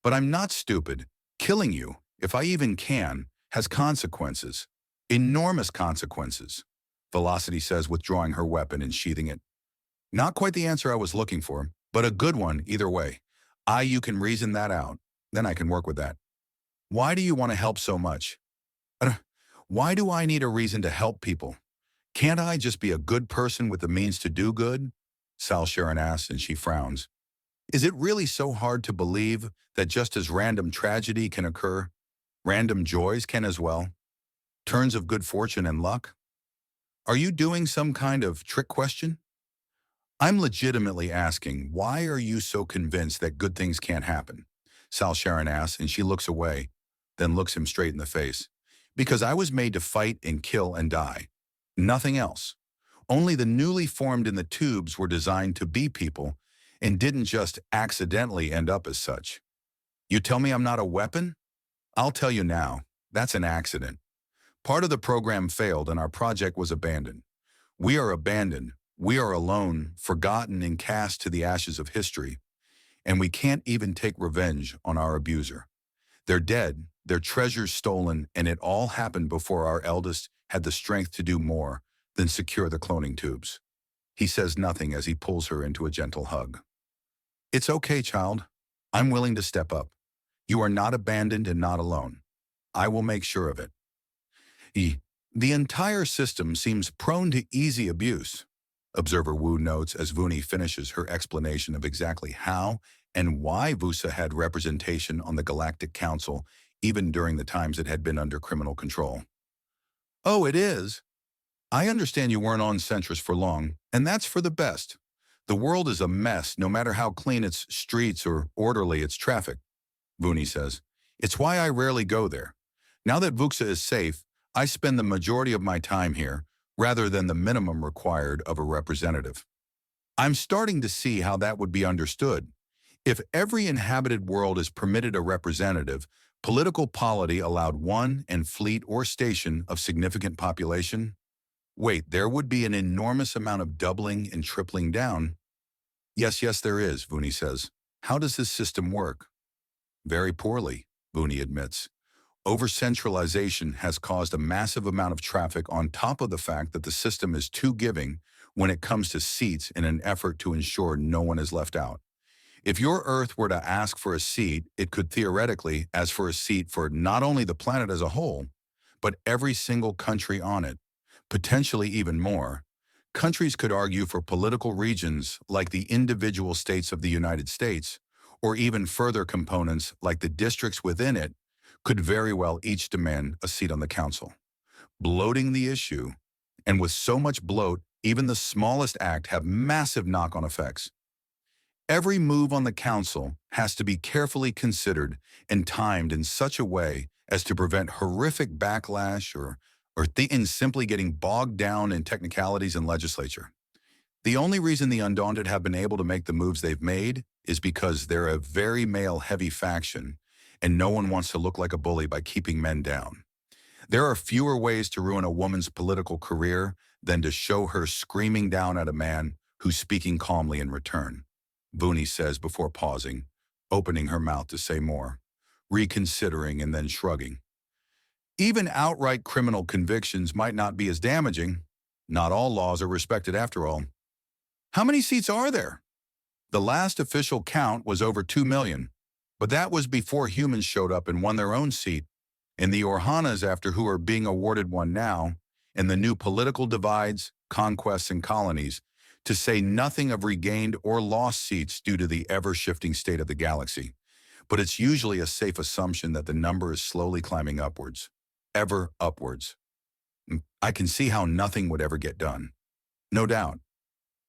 But I'm not stupid. Killing you, if I even can, has consequences. Enormous consequences. Velocity says, withdrawing her weapon and sheathing it. Not quite the answer I was looking for, but a good one either way. You can reason that out. Then I can work with that. Why do you want to help so much? Why do I need a reason to help people? Can't I just be a good person with the means to do good? Sal Sharon asks, and she frowns. Is it really so hard to believe that just as random tragedy can occur, random joys can as well? Turns of good fortune and luck? Are you doing some kind of trick question? I'm legitimately asking, why are you so convinced that good things can't happen? Sal Sharon asks, and she looks away, then looks him straight in the face. Because I was made to fight and kill and die. Nothing else. Only the newly formed in the tubes were designed to be people and didn't just accidentally end up as such. You tell me I'm not a weapon? I'll tell you now, that's an accident. Part of the program failed and our project was abandoned. We are abandoned. We are alone, forgotten and cast to the ashes of history. And we can't even take revenge on our abuser. They're dead, their treasures stolen, and it all happened before our eldest had the strength to do more than secure the cloning tubes. He says nothing as he pulls her into a gentle hug. It's okay, child. I'm willing to step up. You are not abandoned and not alone. I will make sure of it. The entire system seems prone to easy abuse, Observer Wu notes as Vuni finishes her explanation of exactly how and why VUSA had representation on the Galactic Council even during the times it had been under criminal control. Oh, it is? I understand you weren't on Centris for long, and that's for the best. The world is a mess no matter how clean its streets or orderly its traffic, Vuni says. It's why I rarely go there. Now that VUSA is safe, I spend the majority of my time here, rather than the minimum required of a representative. I'm starting to see how that would be understood. If every inhabited world is permitted a representative, political polity allowed one and fleet or station of significant population, wait, there would be an enormous amount of doubling and tripling down. Yes, there is, Vuni says. How does this system work? Very poorly, Vuni admits. Over-centralization has caused a massive amount of traffic on top of the fact that the system is too giving when it comes to seats in an effort to ensure no one is left out. If your Earth were to ask for a seat, it could theoretically ask for a seat for not only the planet as a whole, but every single country on it, potentially even more. Countries could argue for political regions like the individual states of the United States, or even further components like the districts within it, could very well each demand a seat on the council. Bloating the issue, and with so much bloat, even the smallest act have massive knock-on effects. Every move on the council has to be carefully considered and timed in such a way as to prevent horrific backlash or things simply getting bogged down in technicalities in legislature. The only reason the Undaunted have been able to make the moves they've made is because they're a very male-heavy faction, and no one wants to look like a bully by keeping men down. There are fewer ways to ruin a woman's political career than to show her screaming down at a man who's speaking calmly in return, Vuni says before pausing, opening her mouth to say more, reconsidering and then shrugging. Even outright criminal convictions might not be as damaging. Not all laws are respected after all. How many seats are there? The last official count was over 2 million, but that was before humans showed up and won their own seat, and the Orhanas after who are being awarded one now, and the new political divides, conquests, and colonies, to say nothing of regained or lost seats due to the ever-shifting state of the galaxy. But it's usually a safe assumption that the number is slowly climbing upwards, ever upwards. I can see how nothing would ever get done. No doubt.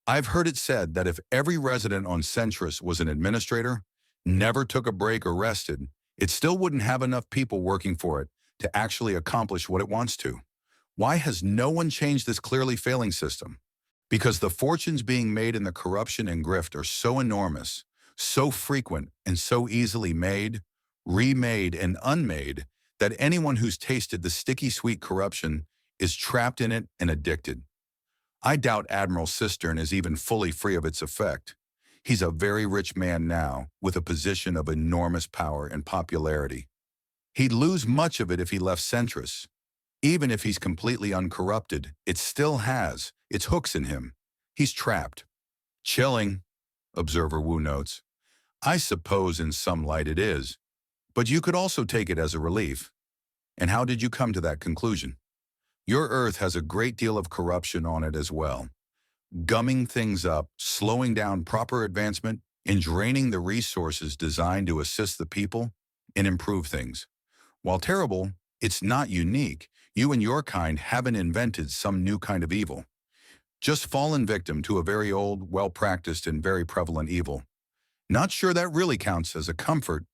I've heard it said that if every resident on Centris was an administrator, never took a break or rested, it still wouldn't have enough people working for it to actually accomplish what it wants to. Why has no one changed this clearly failing system? Because the fortunes being made in the corruption and grift are so enormous, so frequent, and so easily made, remade, and unmade that anyone who's tasted the sticky sweet corruption is trapped in it and addicted. I doubt Admiral Cistern is even fully free of its effect. He's a very rich man now, with a position of enormous power and popularity. He'd lose much of it if he left Centris. Even if he's completely uncorrupted, it still has its hooks in him. He's trapped. Chilling, Observer Wu notes. I suppose in some light it is, but you could also take it as a relief. And how did you come to that conclusion? Your Earth has a great deal of corruption on it as well, gumming things up, slowing down proper advancement, and draining the resources designed to assist the people and improve things. While terrible, it's not unique. You and your kind haven't invented some new kind of evil. Just fallen victim to a very old, well-practiced, and very prevalent evil. Not sure that really counts as a comfort.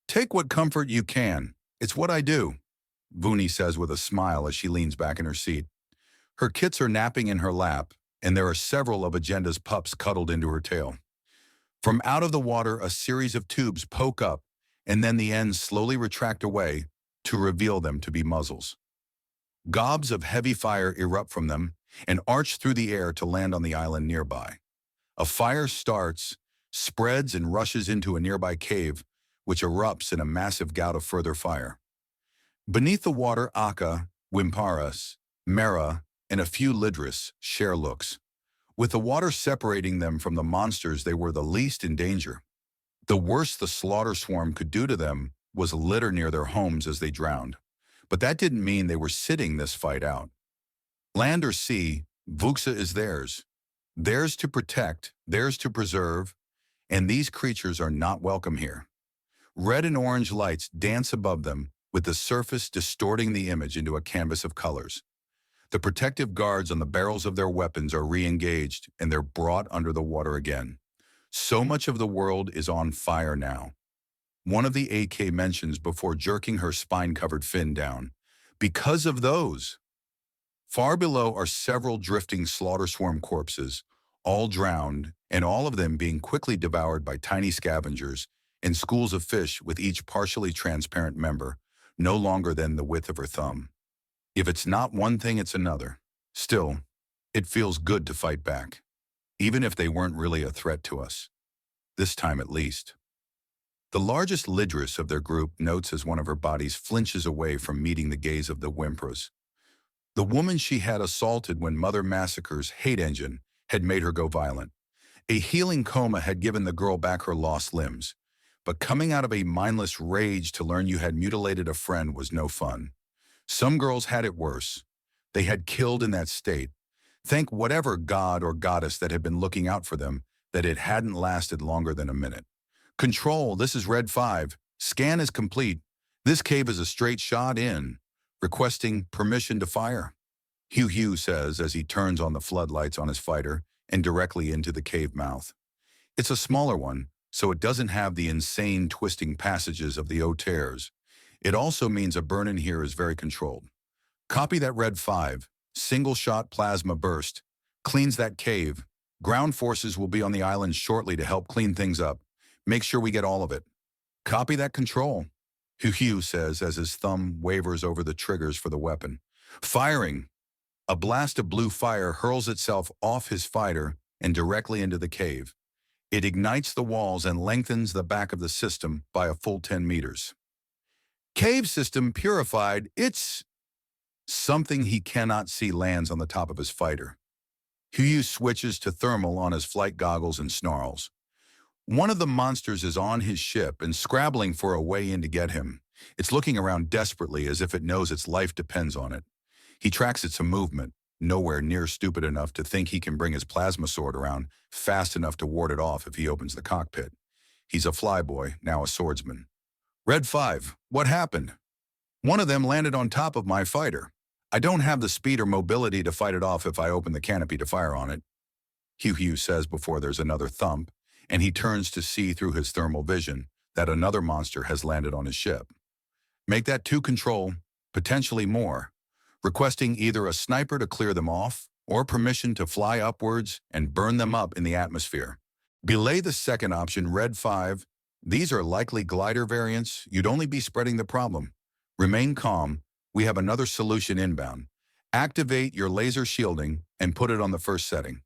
Take what comfort you can. It's what I do, Vuni says with a smile as she leans back in her seat. Her kits are napping in her lap, and there are several of Agenda's pups cuddled into her tail. From out of the water, a series of tubes poke up, and then the ends slowly retract away to reveal them to be muzzles. Gobs of heavy fire erupt from them and arch through the air to land on the island nearby. A fire starts, spreads, and rushes into a nearby cave, which erupts in a massive gout of further fire. Beneath the water, Akka, Wimparas, Mera, and a few Lidris share looks. With the water separating them from the monsters, they were the least in danger. The worst the slaughter swarm could do to them was litter near their homes as they drowned. But that didn't mean they were sitting this fight out. Land or sea, Vuxa is theirs. Theirs to protect, theirs to preserve, and these creatures are not welcome here. Red and orange lights dance above them, with the surface distorting the image into a canvas of colors. The protective guards on the barrels of their weapons are re-engaged, and they're brought under the water again. So much of the world is on fire now. One of the AK mentions before jerking her spine-covered fin down. Because of those. Far below are several drifting slaughter swarm corpses, all drowned, and all of them being quickly devoured by tiny scavengers and schools of fish with each partially transparent member, no longer than the width of her thumb. If it's not one thing, it's another. Still, it feels good to fight back, even if they weren't really a threat to us. This time at least. The largest Lidris of their group notes as one of her bodies flinches away from meeting the gaze of the Wimpras. The woman she had assaulted when Mother Massacre's hate engine had made her go violent. A healing coma had given the girl back her lost limbs, but coming out of a mindless rage to learn you had mutilated a friend was no fun. Some girls had it worse. They had killed in that state. Thank whatever god or goddess that had been looking out for them that it hadn't lasted longer than a minute. Control, this is Red 5. Scan is complete. This cave is a straight shot in. Requesting permission to fire. Hugh says as he turns on the floodlights on his fighter and directly into the cave mouth. It's a smaller one, so it doesn't have the insane twisting passages of the OOCS. It also means a burn-in here is very controlled. Copy that Red 5. Single-shot plasma burst. Cleans that cave. Ground forces will be on the island shortly to help clean things up. Make sure we get all of it. Copy that Control, Hugh says as his thumb wavers over the triggers for the weapon. Firing! A blast of blue fire hurls itself off his fighter and directly into the cave. It ignites the walls and lengthens the back of the system by a full 10 meters. Cave system purified, it's... Something he cannot see lands on the top of his fighter. Hugh switches to thermal on his flight goggles and snarls. One of the monsters is on his ship and scrabbling for a way in to get him. It's looking around desperately as if it knows its life depends on it. He tracks it to movement, nowhere near stupid enough to think he can bring his plasma sword around fast enough to ward it off if he opens the cockpit. He's a flyboy, now a swordsman. Red 5, what happened? One of them landed on top of my fighter. I don't have the speed or mobility to fight it off if I open the canopy to fire on it. Hugh says before there's another thump, and he turns to see through his thermal vision that another monster has landed on his ship. Make that 2 Control, potentially more. requesting either a sniper to clear them off or permission to fly upwards and burn them up in the atmosphere. Belay the second option, Red 5. These are likely glider variants. You'd only be spreading the problem. Remain calm. We have another solution inbound. Activate your laser shielding and put it on the first setting.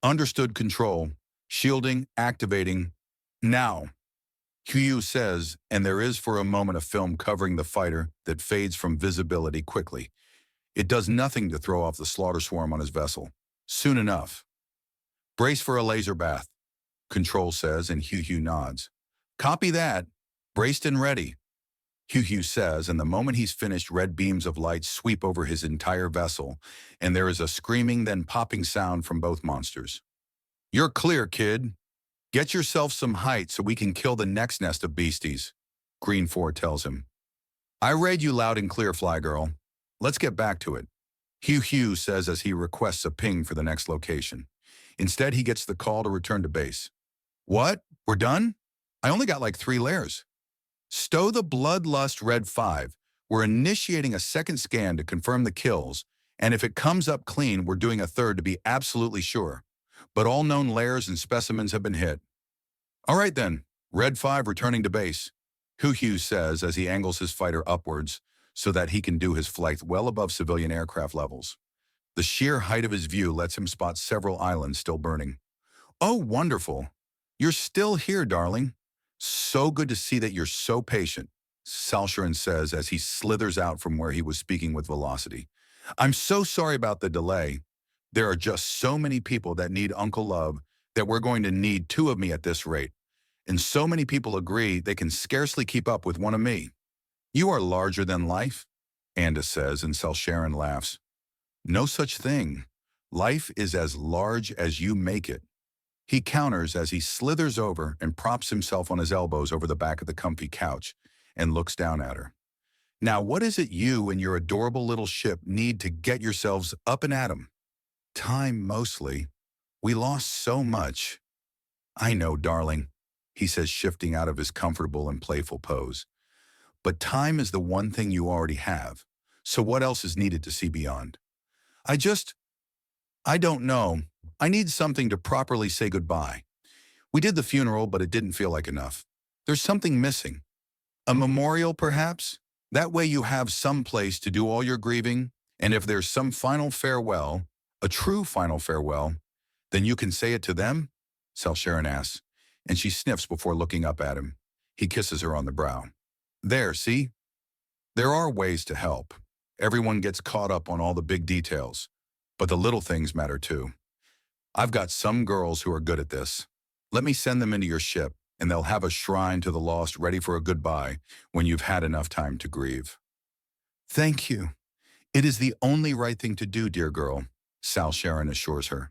Understood, Control. Shielding, activating. Now. Q says, and there is for a moment a film covering the fighter that fades from visibility quickly. It does nothing to throw off the slaughter swarm on his vessel. Soon enough. Brace for a laser bath, Control says, and Hugh nods. Copy that. Braced and ready. Hugh says, and the moment he's finished, red beams of light sweep over his entire vessel, and there is a screaming then popping sound from both monsters. You're clear, kid. Get yourself some height so we can kill the next nest of beasties, Green 4 tells him. I read you loud and clear, Fly Girl. Let's get back to it, Hugh says as he requests a ping for the next location. Instead, he gets the call to return to base. What? We're done? I only got like 3 layers. Stow the Bloodlust Red 5. We're initiating a second scan to confirm the kills, and if it comes up clean, we're doing a third to be absolutely sure. But all known layers and specimens have been hit. All right then, Red 5 returning to base, Hugh says as he angles his fighter upwards so that he can do his flight well above civilian aircraft levels. The sheer height of his view lets him spot several islands still burning. Oh, wonderful. You're still here, darling. So good to see that you're so patient, Xueting says as he slithers out from where he was speaking with velocity. I'm so sorry about the delay. There are just so many people that need Uncle Love that we're going to need 2 of me at this rate. And so many people agree they can scarcely keep up with 1 of me. You are larger than life, Anda says, and Xueting laughs. No such thing. Life is as large as you make it. He counters as he slithers over and props himself on his elbows over the back of the comfy couch and looks down at her. Now, what is it you and your adorable little ship need to get yourselves up and at 'em? Time, mostly. We lost so much. I know, darling, he says, shifting out of his comfortable and playful pose. But time is the one thing you already have. So what else is needed to see beyond? I don't know. I need something to properly say goodbye. We did the funeral, but it didn't feel like enough. There's something missing. A memorial, perhaps? That way you have some place to do all your grieving, and if there's some final farewell, a true final farewell, then you can say it to them? Xueting asks, and she sniffs before looking up at him. He kisses her on the brow. There, see? There are ways to help. Everyone gets caught up on all the big details, but the little things matter too. I've got some girls who are good at this. Let me send them into your ship, and they'll have a shrine to the lost ready for a goodbye when you've had enough time to grieve. Thank you. It is the only right thing to do, dear girl, Xueting assures her.